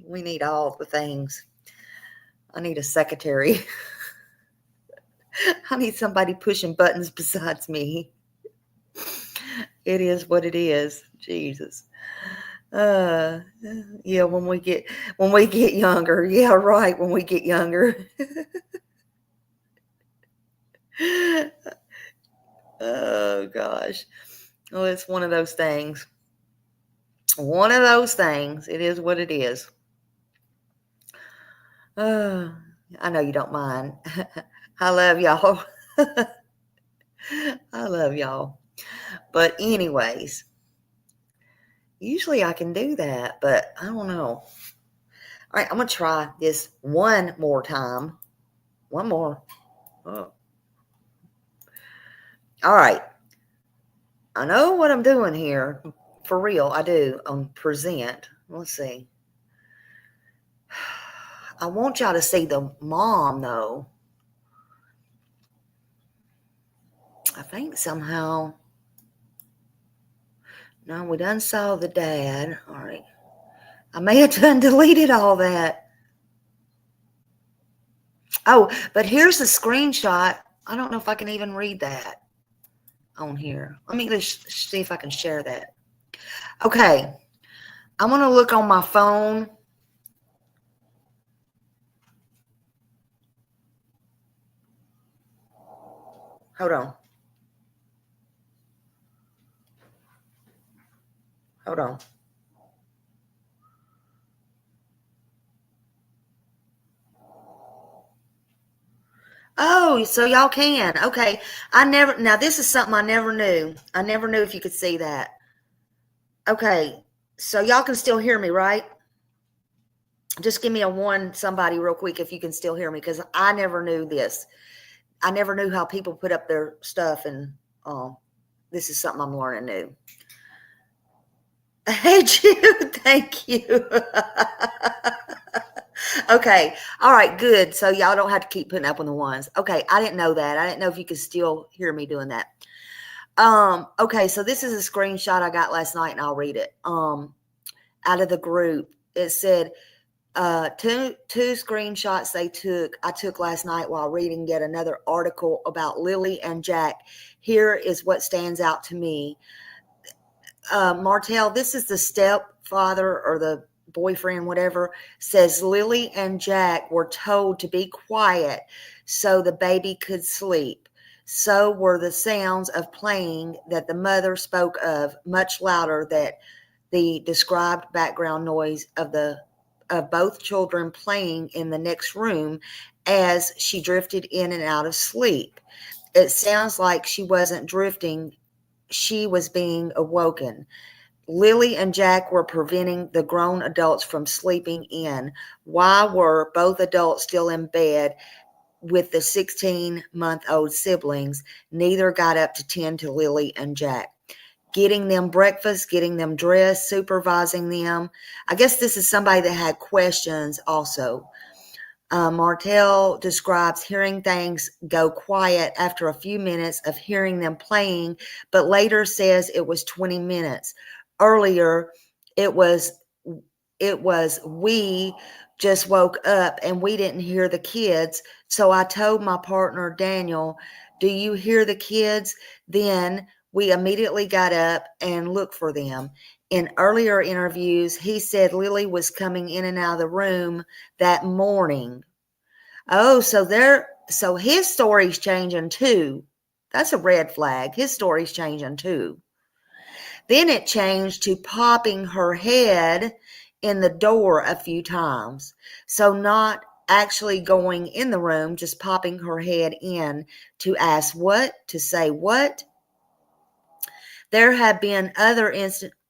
We need all the things. I need a secretary. I need somebody pushing buttons besides me. It is what it is. Jesus. Yeah, when we get younger. Yeah, right. When we get younger. Oh gosh. Well, it's one of those things. One of those things. It is what it is. I know you don't mind. I love y'all. I love y'all. But anyways, usually I can do that, but I don't know. All right, I'm going to try this one more time. One more. Oh. All right. I know what I'm doing here. For real, I do. On present. Let's see. I want y'all to see the mom, though. I think somehow. No, we done saw the dad. All right. I may have done deleted all that. Oh, but here's the screenshot. I don't know if I can even read that on here. Let me just see if I can share that. Okay. I'm going to look on my phone. Hold on. Hold on. Oh, so y'all can. Okay. Now this is something I never knew. I never knew if you could see that. Okay. So y'all can still hear me, right? Just give me a one, somebody real quick, if you can still hear me, because I never knew this. I never knew how people put up their stuff, and this is something I'm learning new. Hey, Jude, thank you. Okay. All right, good. So y'all don't have to keep putting up on the ones. Okay, I didn't know that. I didn't know if you could still hear me doing that. Okay, so this is a screenshot I got last night, and I'll read it. Out of the group, it said, Two screenshots I took last night while reading yet another article about Lilly and Jack. Here is what stands out to me. Martell, this is the stepfather or the boyfriend, whatever, says Lilly and Jack were told to be quiet so the baby could sleep. So were the sounds of playing that the mother spoke of, much louder than the described background noise of both children playing in the next room as she drifted in and out of sleep. It sounds like she wasn't drifting, she was being awoken. Lilly and Jack were preventing the grown adults from sleeping in. Why were both adults still in bed with the 16-month-old siblings? Neither got up to tend to Lilly and Jack. Getting them breakfast, getting them dressed, supervising them. I guess this is somebody that had questions also. Martell describes hearing things go quiet after a few minutes of hearing them playing, but later says it was 20 minutes. Earlier, it was we just woke up and we didn't hear the kids. So I told my partner, Daniel, do you hear the kids? Then we immediately got up and looked for them. In earlier interviews, he said Lilly was coming in and out of the room that morning. Oh, so his story's changing too. That's a red flag. His story's changing too. Then it changed to popping her head in the door a few times. So not actually going in the room, just popping her head in to ask what, to say what. There have been other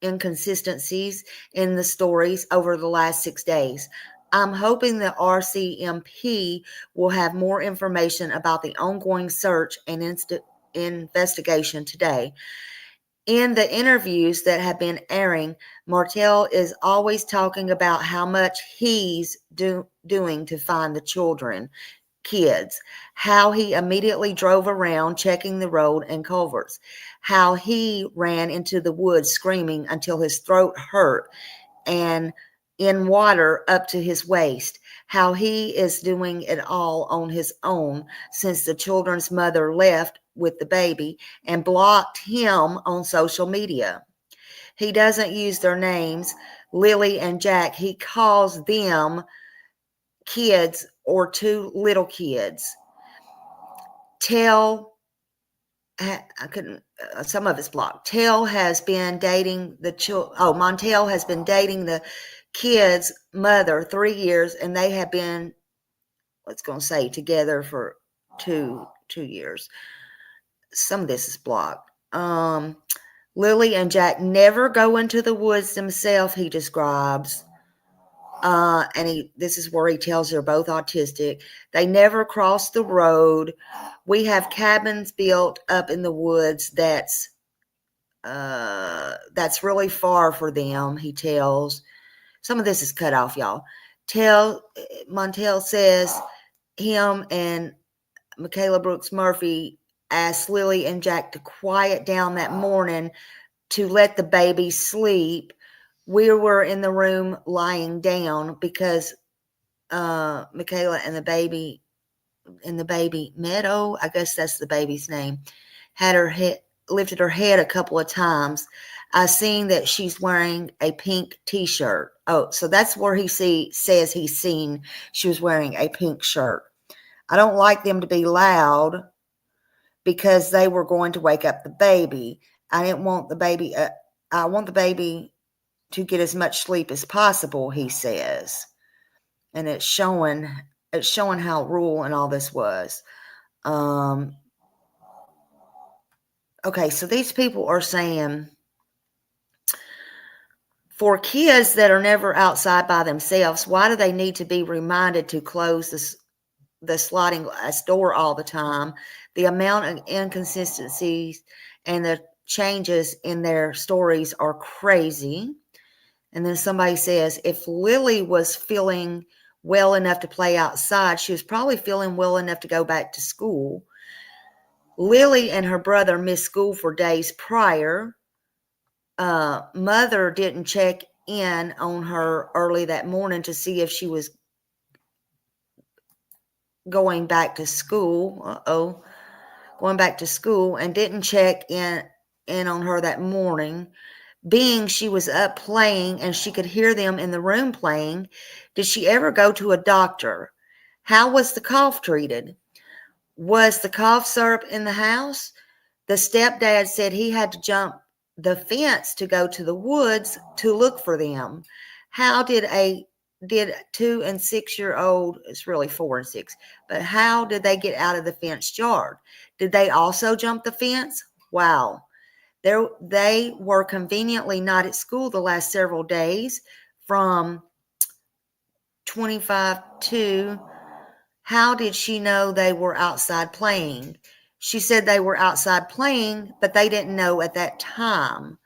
inconsistencies in the stories over the last 6 days. I'm hoping the RCMP will have more information about the ongoing search and investigation today. In the interviews that have been airing, Martell is always talking about how much he's doing to find the kids, how he immediately drove around checking the road and culverts, how he ran into the woods screaming until his throat hurt and in water up to his waist, how he is doing it all on his own since the children's mother left with the baby and blocked him on social media. He doesn't use their names, Lilly and Jack. He calls them kids or two little kids. Some of it's blocked. Montel has been dating the kid's mother 3 years, and they have been, together for two years. Some of this is blocked. Lilly and Jack never go into the woods themselves, he describes. This is where he tells they're both autistic. They never cross the road. We have cabins built up in the woods that's really far for them, he tells. Some of this is cut off, y'all. Montel says him and Michaela Brooks Murphy asked Lilly and Jack to quiet down that morning to let the baby sleep. We were in the room lying down because Michaela and the baby Meadow, I guess that's the baby's name, had her head lifted her head a couple of times. I seen that she's wearing a pink t-shirt. Oh, so that's where he says he's seen she was wearing a pink shirt. I don't like them to be loud because they were going to wake up the baby. I didn't want the baby. I want the baby to get as much sleep as possible, he says. And it's showing how rural and all this was. Okay, so these people are saying for kids that are never outside by themselves, why do they need to be reminded to close the sliding glass door all the time? The amount of inconsistencies and the changes in their stories are crazy. And then somebody says, if Lilly was feeling well enough to play outside, she was probably feeling well enough to go back to school. Lilly and her brother missed school for days prior. Mother didn't check in on her early that morning to see if she was going back to school. Going back to school, and didn't check in on her that morning. Being she was up playing and she could hear them in the room playing, did she ever go to a doctor? How was the cough treated? Was the cough syrup in the house? The stepdad said he had to jump the fence to go to the woods to look for them. How did 2 and 6 year old, it's really 4 and 6, but how did they get out of the fenced yard? Did they also jump the fence? Wow. They were conveniently not at school the last several days from 25 How did she know they were outside playing? She said they were outside playing, but they didn't know at that time.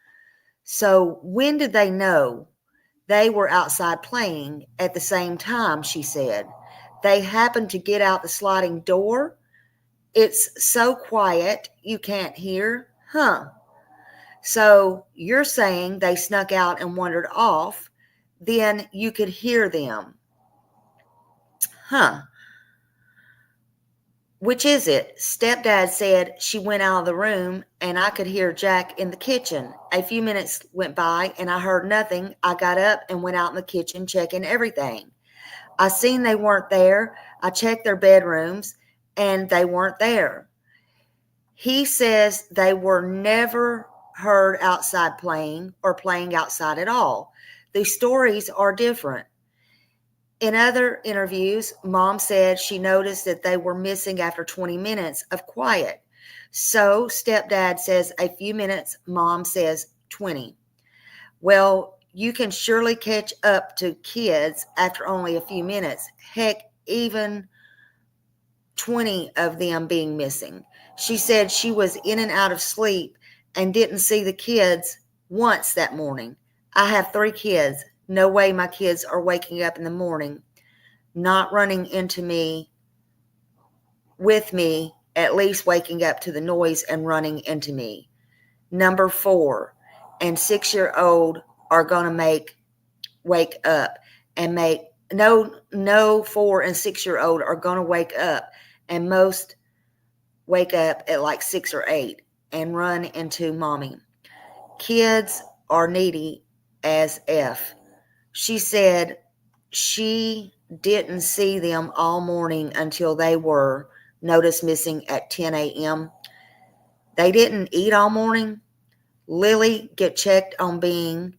So when did they know they were outside playing at the same time? She said they happened to get out the sliding door. It's so quiet you can't hear. Huh. So you're saying they snuck out and wandered off, then you could hear them. Huh. Which is it? Stepdad said she went out of the room and I could hear Jack in the kitchen. A few minutes went by and I heard nothing. I got up and went out in the kitchen checking everything. I seen they weren't there. I checked their bedrooms and they weren't there. He says they were never heard outside playing or playing outside at all. The stories are different. In other interviews, Mom said she noticed that they were missing after 20 minutes of quiet. So stepdad says a few minutes, Mom says 20. Well, you can surely catch up to kids after only a few minutes. Heck, even 20 of them being missing. She said she was in and out of sleep and didn't see the kids once that morning. I have 3 kids. No way my kids are waking up in the morning, not running into me, with me, at least waking up to the noise and running into me. Number 4 and 6-year-old are going to wake up and make, no 4 and 6-year-old are going to wake up, and most wake up at like 6 or 8 and run into mommy. Kids are needy as F. She said she didn't see them all morning until they were noticed missing at 10 a.m. They didn't eat all morning. Lilly get checked on being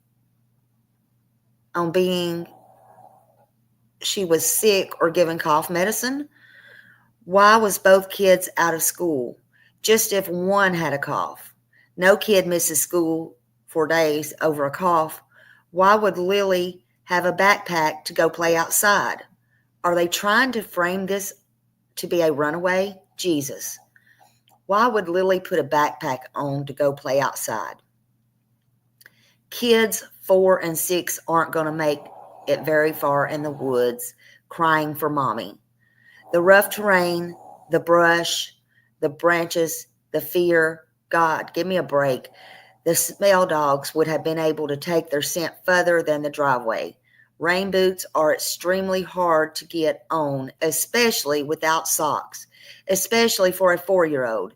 she was sick or given cough medicine. Why was both kids out of school? Just if one had a cough. No kid misses school for days over a cough. Why would Lilly have a backpack to go play outside? Are they trying to frame this to be a runaway? Jesus. Why would Lilly put a backpack on to go play outside? Kids 4 and 6 aren't going to make it very far in the woods crying for mommy. The rough terrain, the brush, the branches, the fear. God, give me a break. The smell dogs would have been able to take their scent further than the driveway. Rain boots are extremely hard to get on, especially without socks, especially for a 4-year-old,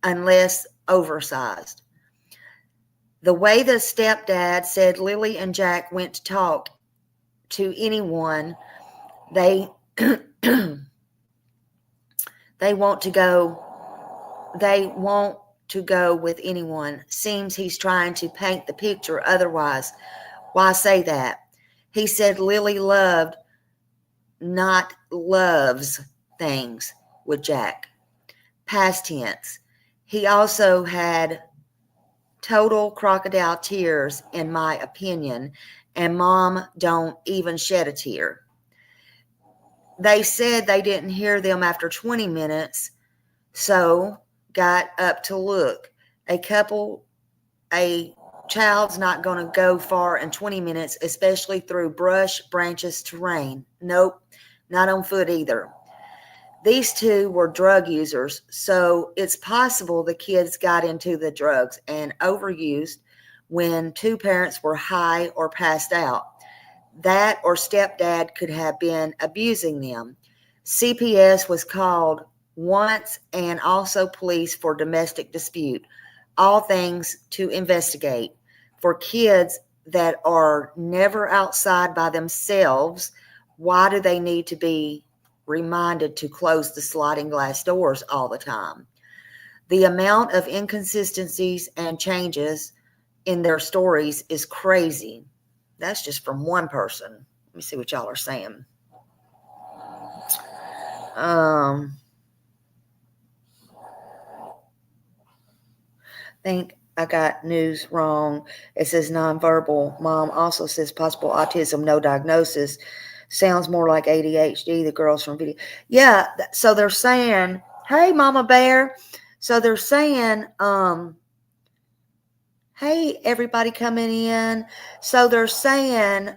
unless oversized. The way the stepdad said Lilly and Jack went to talk to anyone they want to go with anyone. Seems he's trying to paint the picture otherwise. Why say that? He said Lilly loved, not loves, things with Jack. Past tense. He also had total crocodile tears, in my opinion, and Mom don't even shed a tear. They said they didn't hear them after 20 minutes, so got up to look. A child's not going to go far in 20 minutes, especially through brush, branches, terrain. Nope, not on foot either. These 2 were drug users, so it's possible the kids got into the drugs and overused when two parents were high or passed out. That or stepdad could have been abusing them. CPS was called once and also police for domestic dispute. All things to investigate. For kids that are never outside by themselves, why do they need to be reminded to close the sliding glass doors all the time? The amount of inconsistencies and changes in their stories is crazy. That's just from one person. Let me see what y'all are saying. I think I got news wrong. It says nonverbal. Mom also says possible autism, no diagnosis. Sounds more like ADHD, the girls from video. Yeah, so they're saying, hey, Mama Bear. So they're saying, hey, everybody coming in. So they're saying,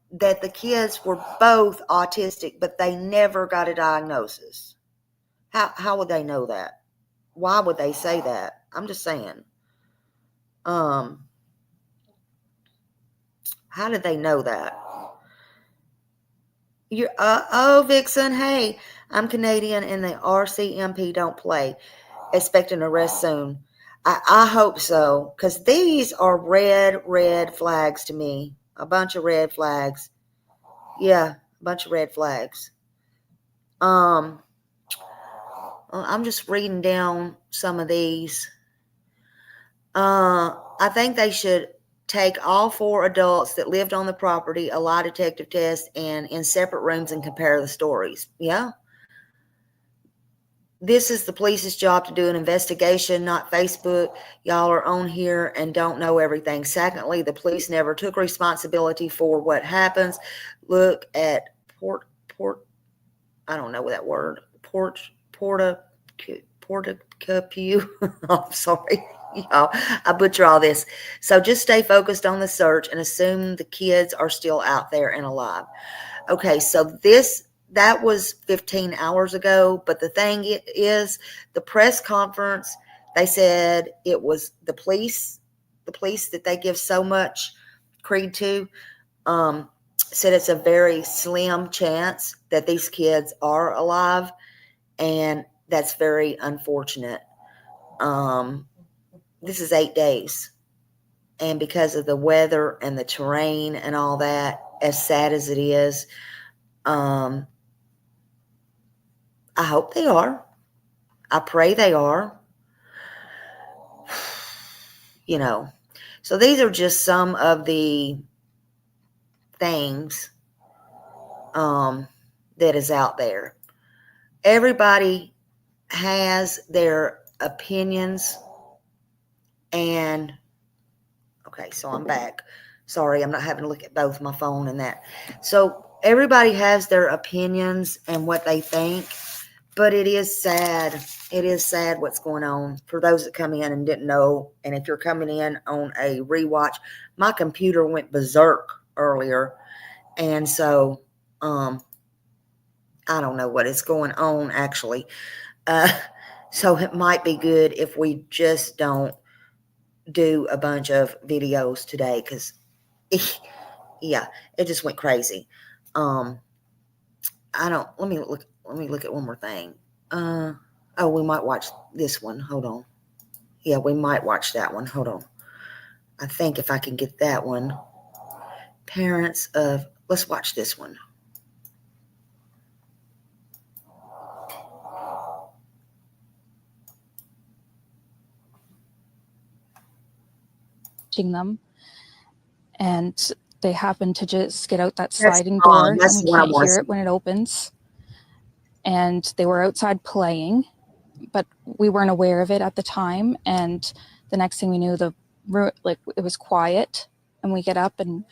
that the kids were both autistic, but they never got a diagnosis. How would they know that? Why would they say that? I'm just saying. How did they know that? Vixen, hey, I'm Canadian and the RCMP don't play. Expect an arrest soon. I hope so, because these are red flags to me. A bunch of red flags. Yeah, a bunch of red flags. I'm just reading down some of these. I think they should take all 4 adults that lived on the property, a lie detective test, and in separate rooms and compare the stories. Yeah. This is the police's job to do an investigation, not Facebook. Y'all are on here and don't know everything. Secondly, the police never took responsibility for what happens. Look at I don't know that word. Portacapew. I'm sorry. Y'all, I butcher all this. So just stay focused on the search and assume the kids are still out there and alive. Okay, so that was 15 hours ago, but the thing is, the press conference, they said it was the police that they give so much creed to, said it's a very slim chance that these kids are alive, and that's very unfortunate. This is 8 days, and because of the weather and the terrain and all that, as sad as it is, I hope they are. I pray they are. You know, so these are just some of the things that is out there. Everybody has their opinions, and okay, so I'm back. Sorry, I'm not having to look at both my phone and that. So everybody has their opinions and what they think, but it is sad. It is sad what's going on for those that come in and didn't know. And if you're coming in on a rewatch, my computer went berserk earlier, and so I don't know what is going on actually. So it might be good if we just don't do a bunch of videos today, because yeah, it just went crazy. Let me look at one more thing. We might watch this one. Hold on. Yeah, we might watch that one. Hold on. I think if I can get that one. Let's watch this one. Them, and they happen to just get out that sliding door, and we can't hear it when it opens. And they were outside playing, but we weren't aware of it at the time. And the next thing we knew, it was quiet, and we get up, and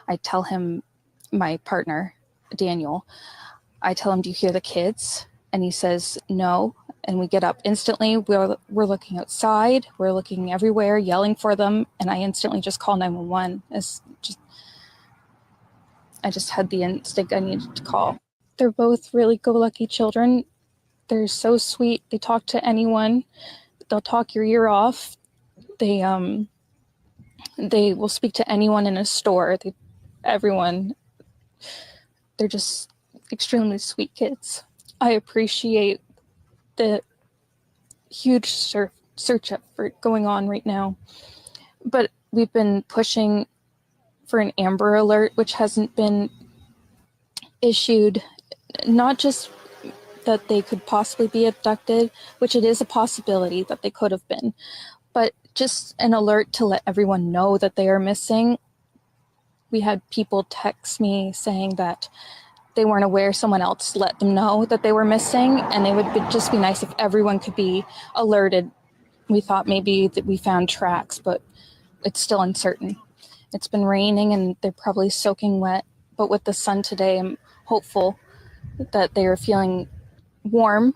I tell him, my partner Daniel, I tell him, do you hear the kids? And he says no. And we get up instantly. We're looking outside. We're looking everywhere, yelling for them. And I instantly just call 911. I just had the instinct I needed to call. They're both really go-lucky children. They're so sweet. They talk to anyone. they'll talk your ear off. They will speak to anyone in a store. Everyone. They're just extremely sweet kids. I appreciate the huge search effort going on right now. But we've been pushing for an Amber Alert, which hasn't been issued. Not just that they could possibly be abducted, which it is a possibility that they could have been, but just an alert to let everyone know that they are missing. We had people text me saying that they weren't aware, someone else let them know that they were missing, and it would just be nice if everyone could be alerted. We thought maybe that we found tracks, but it's still uncertain. It's been raining and they're probably soaking wet, but with the sun today, I'm hopeful that they are feeling warm.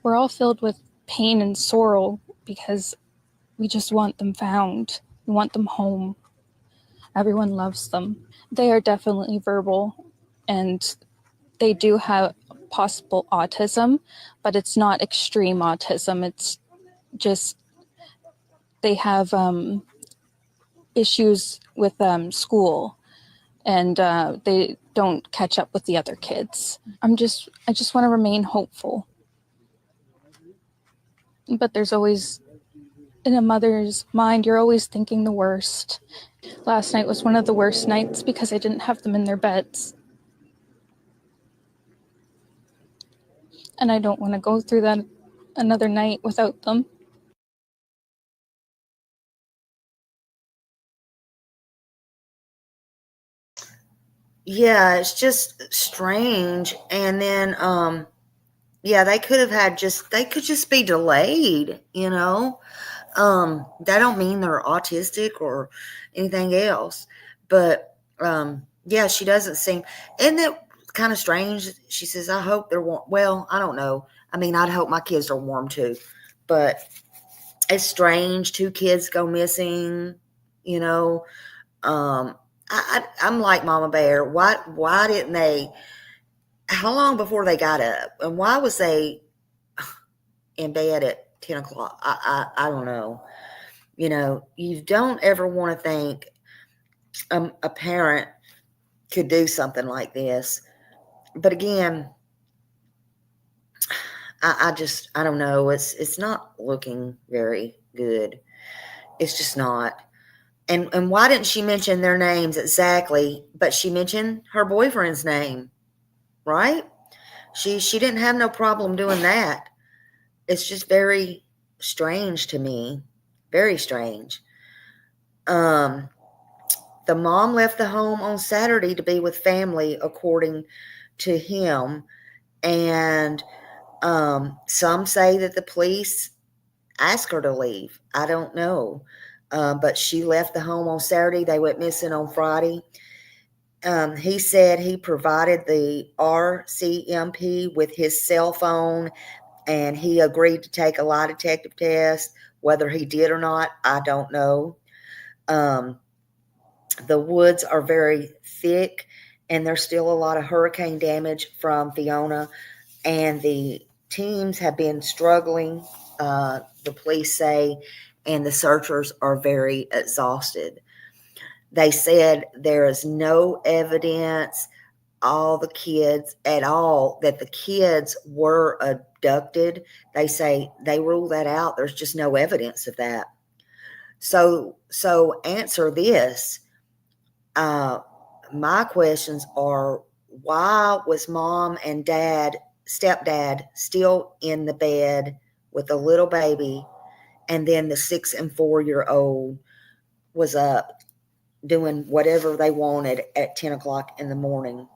We're all filled with pain and sorrow because we just want them found. We want them home. Everyone loves them. They are definitely verbal, and they do have possible autism, but it's not extreme autism. It's just they have issues with school, and they don't catch up with the other kids. I just want to remain hopeful. But there's always, in a mother's mind, you're always thinking the worst. Last night was one of the worst nights because I didn't have them in their beds. And I don't want to go through that another night without them. Yeah, it's just strange. And then, yeah, they could just be delayed, you know. That don't mean they're autistic or anything else. But, yeah, she doesn't seem, isn't it kind of strange? She says, I hope they're warm. Well, I don't know. I mean, I'd hope my kids are warm too, but it's strange. 2 kids go missing, you know. I'm like Mama Bear. Why didn't they, how long before they got up? And why was they in bed at 10 o'clock? I don't know. You know, you don't ever want to think a parent could do something like this. But again, I don't know. It's not looking very good. It's just not. And why didn't she mention their names exactly? But she mentioned her boyfriend's name, right? She didn't have no problem doing that. It's just very strange to me. Very strange. The mom left the home on Saturday to be with family, according to him. And some say that the police asked her to leave. I don't know. But she left the home on Saturday. They went missing on Friday. He said he provided the RCMP with his cell phone, and he agreed to take a lie detective test. Whether he did or not, I don't know. The woods are very thick, and there's still a lot of hurricane damage from Fiona, and the teams have been struggling, the police say, and the searchers are very exhausted. They said there is no evidence all the kids at all that the kids were abducted. They say they rule that out. There's just no evidence of that. So answer this. My questions are, why was mom and stepdad still in the bed with a little baby, and then the 6 and 4-year-old was up doing whatever they wanted at 10 o'clock in the morning?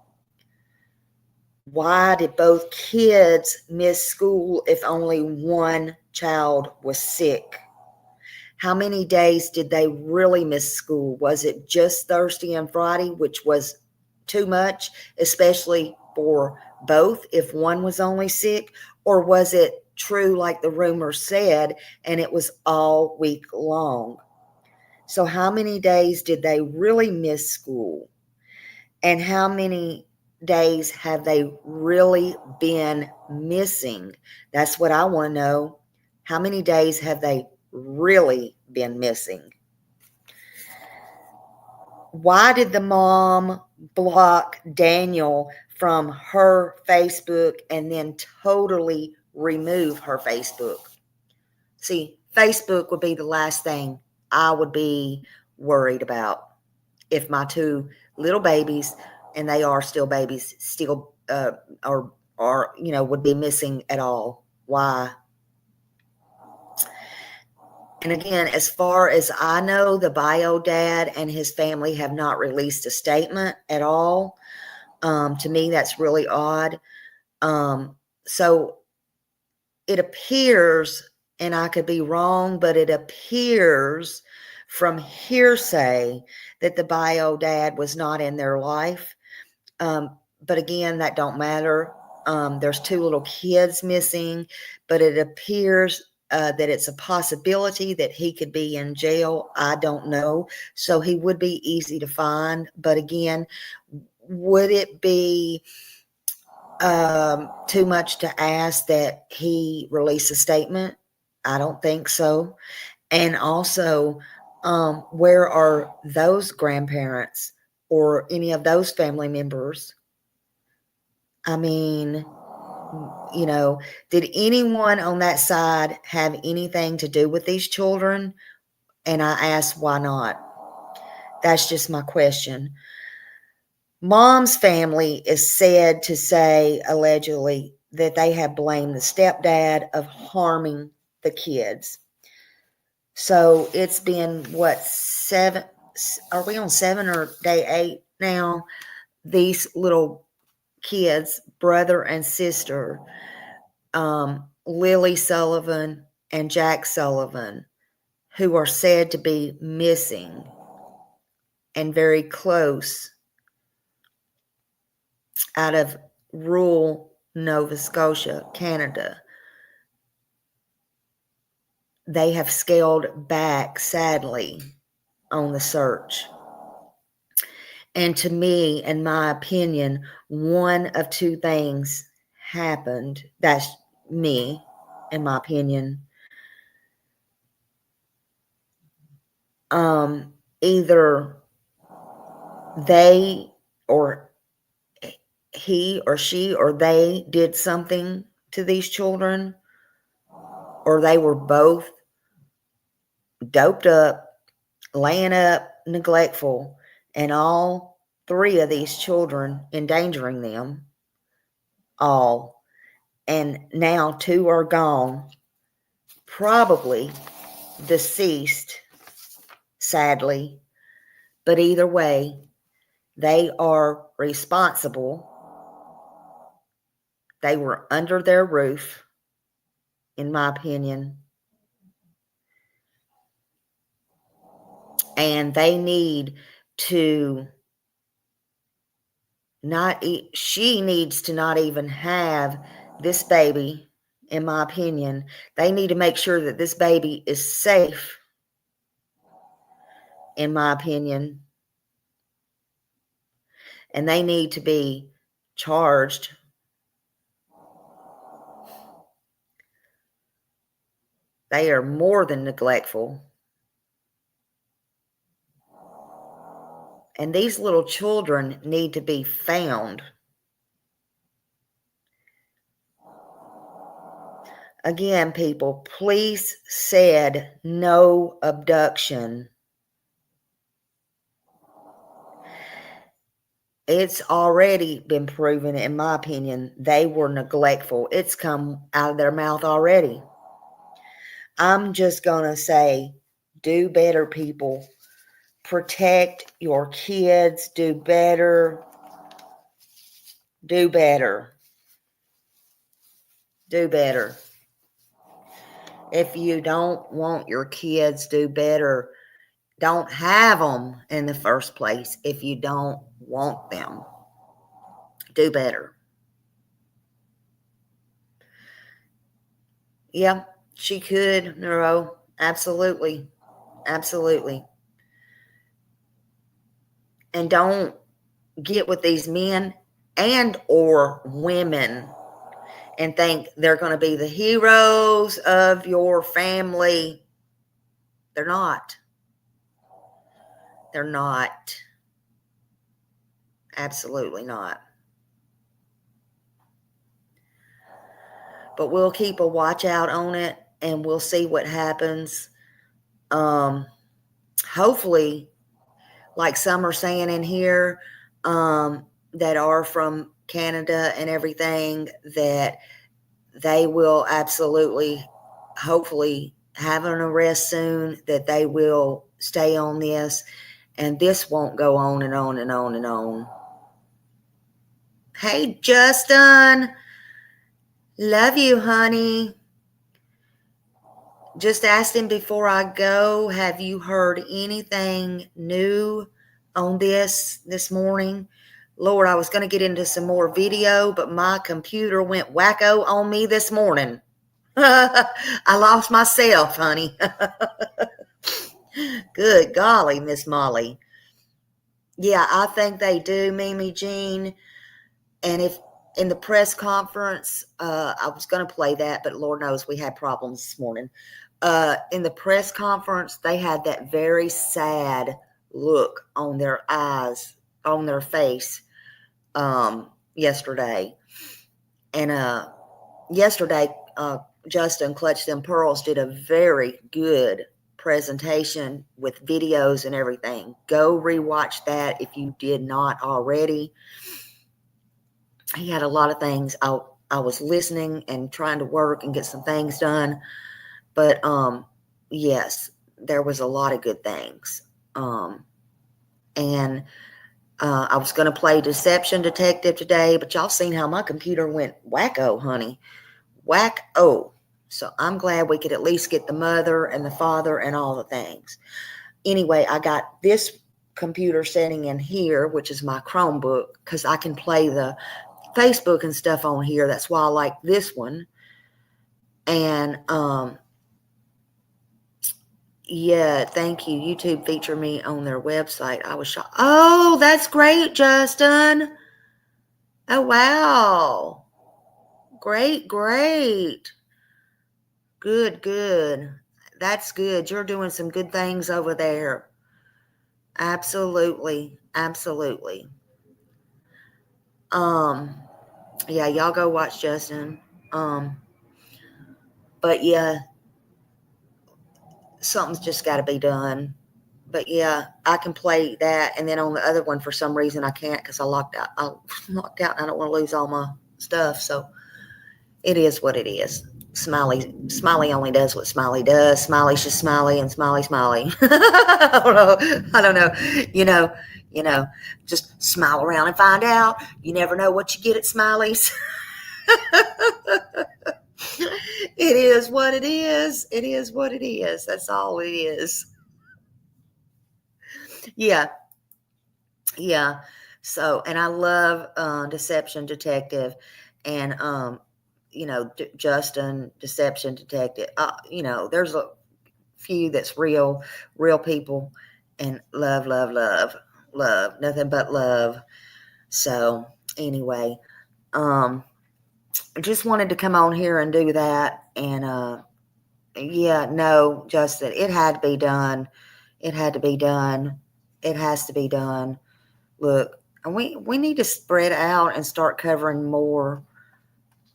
Why did both kids miss school if only one child was sick? How many days did they really miss school? Was it just Thursday and Friday, which was too much, especially for both if one was only sick? Or was it true, like the rumor said, and it was all week long? So how many days did they really miss school? And how many days have they really been missing? That's what I want to know. How many days have they really been missing? Why did the mom block Daniel from her Facebook and then totally remove her Facebook? See, Facebook would be the last thing I would be worried about if my two little babies, and they are still babies, still are would be missing at all. Why? And again, as far as I know, the bio dad and his family have not released a statement at all. To me, that's really odd. So it appears, and I could be wrong, but it appears from hearsay that the bio dad was not in their life. But again, that don't matter. There's two little kids missing, but it appears that it's a possibility that he could be in jail. I don't know. So he would be easy to find. But again, would it be too much to ask that he release a statement? I don't think so. And also, where are those grandparents or any of those family members? I mean, did anyone on that side have anything to do with these children? And I asked, why not? That's just my question. Mom's family is said to say, allegedly, that they have blamed the stepdad of harming the kids. So it's been, what, 7? Are we on 7 or day 8 now? These little kids, brother and sister, Lilly Sullivan and Jack Sullivan, who are said to be missing and very close out of rural Nova Scotia, Canada. They have scaled back, sadly, on the search. And to me, in my opinion, one of two things happened. That's me, in my opinion. Either they or he or she or they did something to these children, or they were both doped up, laying up, neglectful, and all 3 of these children endangering them all. And now 2 are gone, probably deceased, sadly. But either way, they are responsible. They were under their roof, in my opinion. And they need to she needs to not even have this baby, in my opinion. They need to make sure that this baby is safe, in my opinion. And they need to be charged. They are more than neglectful. And these little children need to be found. Again, people, police said no abduction. It's already been proven, in my opinion, they were neglectful. It's come out of their mouth already. I'm just going to say, do better, people. Protect your kids. Do better. Do better. Do better. If you don't want your kids, do better. Don't have them in the first place if you don't want them. Do better. Yeah, she could, Neuro. Absolutely. Absolutely. And don't get with these men and or women and think they're going to be the heroes of your family. They're not. They're not. Absolutely not. But we'll keep a watch out on it, and we'll see what happens. Hopefully, like some are saying in here, that are from Canada and everything, that they will absolutely, hopefully, have an arrest soon, that they will stay on this, and this won't go on and on and on and on. Hey, Justin. Love you, honey. Just asked him before I go, have you heard anything new on this morning? Lord, I was going to get into some more video, but my computer went wacko on me this morning. I lost myself, honey. Good golly, Miss Molly. Yeah, I think they do, Mimi Jean. And if in the press conference, I was going to play that, but Lord knows we had problems this morning. In the press conference, they had that very sad look on their eyes, on their face, yesterday. And yesterday, Justin Clutch Them Pearls did a very good presentation with videos and everything. Go rewatch that if you did not already. He had a lot of things. I was listening and trying to work and get some things done. But yes, there was a lot of good things. And I was going to play Deception Detective today, but y'all seen how my computer went wacko, honey. Wacko. So I'm glad we could at least get the mother and the father and all the things. Anyway, I got this computer setting in here, which is my Chromebook, because I can play the Facebook and stuff on here. That's why I like this one. And yeah, thank you. YouTube featured me on their website. I was shocked. Oh, that's great, Justin. Oh, wow. Great. Good. That's good. You're doing some good things over there. Absolutely. Yeah, y'all go watch Justin. But yeah, something's just got to be done. But yeah, I can play that, and then on the other one, for some reason, I can't because I locked out. And I don't want to lose all my stuff. So it is what it is. Smiley only does what Smiley does. Smiley's just Smiley, and Smiley. I don't know. You know, just smile around and find out. You never know what you get at Smiley's. It is what it is. It is what it is. That's all it is. Yeah. So, and I love Deception Detective, and Justin, Deception Detective. There's a few that's real people, and love, nothing but love. So anyway, I just wanted to come on here and do that. And yeah, no, Justin, it had to be done. It has to be done. Look, and we need to spread out and start covering more.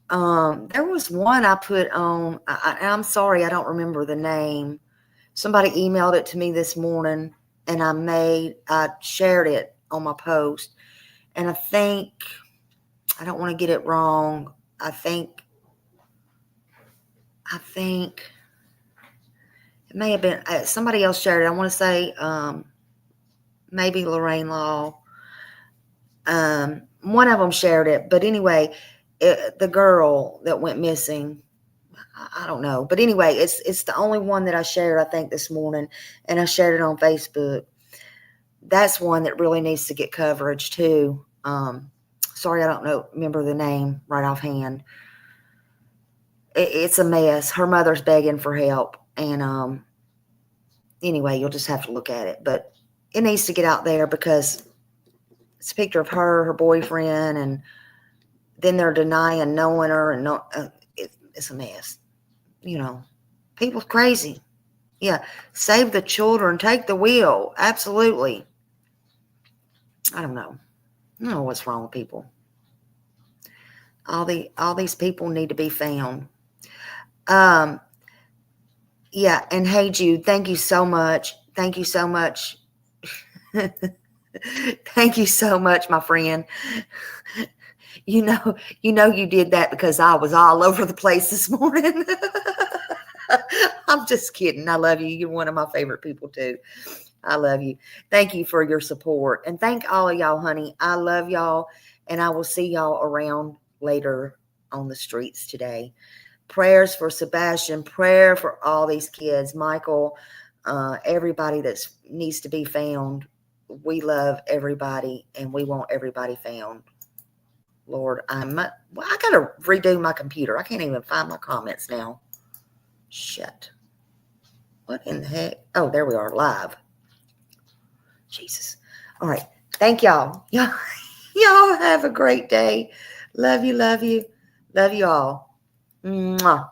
There was one I put on. I'm sorry, I don't remember the name. Somebody emailed it to me this morning, and I shared it on my post. And I think, I don't want to get it wrong. I think it may have been somebody else shared it. I want to say maybe Lorraine Law. One of them shared it, but anyway, the girl that went missing, I don't know, but anyway, it's the only one that I shared, I think, this morning, and I shared it on Facebook. That's one that really needs to get coverage too. Sorry, I don't remember the name right offhand. It's a mess. Her mother's begging for help, and anyway, you'll just have to look at it, but it needs to get out there because it's a picture of her boyfriend, and then they're denying knowing her, and it's a mess. You know, people's crazy. Yeah, save the children, take the wheel. Absolutely. I don't know what's wrong with people. All these people need to be found. Yeah, and hey Jude, thank you so much. Thank you so much. Thank you so much, my friend. You know you did that because I was all over the place this morning. I'm just kidding. I love you. You're one of my favorite people too. I love you. Thank you for your support. And thank all of y'all, honey. I love y'all. And I will see y'all around later on the streets today. Prayers for Sebastian. Prayer for all these kids. Michael, everybody that needs to be found. We love everybody and we want everybody found. Lord, I got to redo my computer. I can't even find my comments now. Shit. What in the heck? Oh, there we are, live. Jesus. All right. Thank y'all. Y'all have a great day. Love you. Love you. Love you all. Mwah.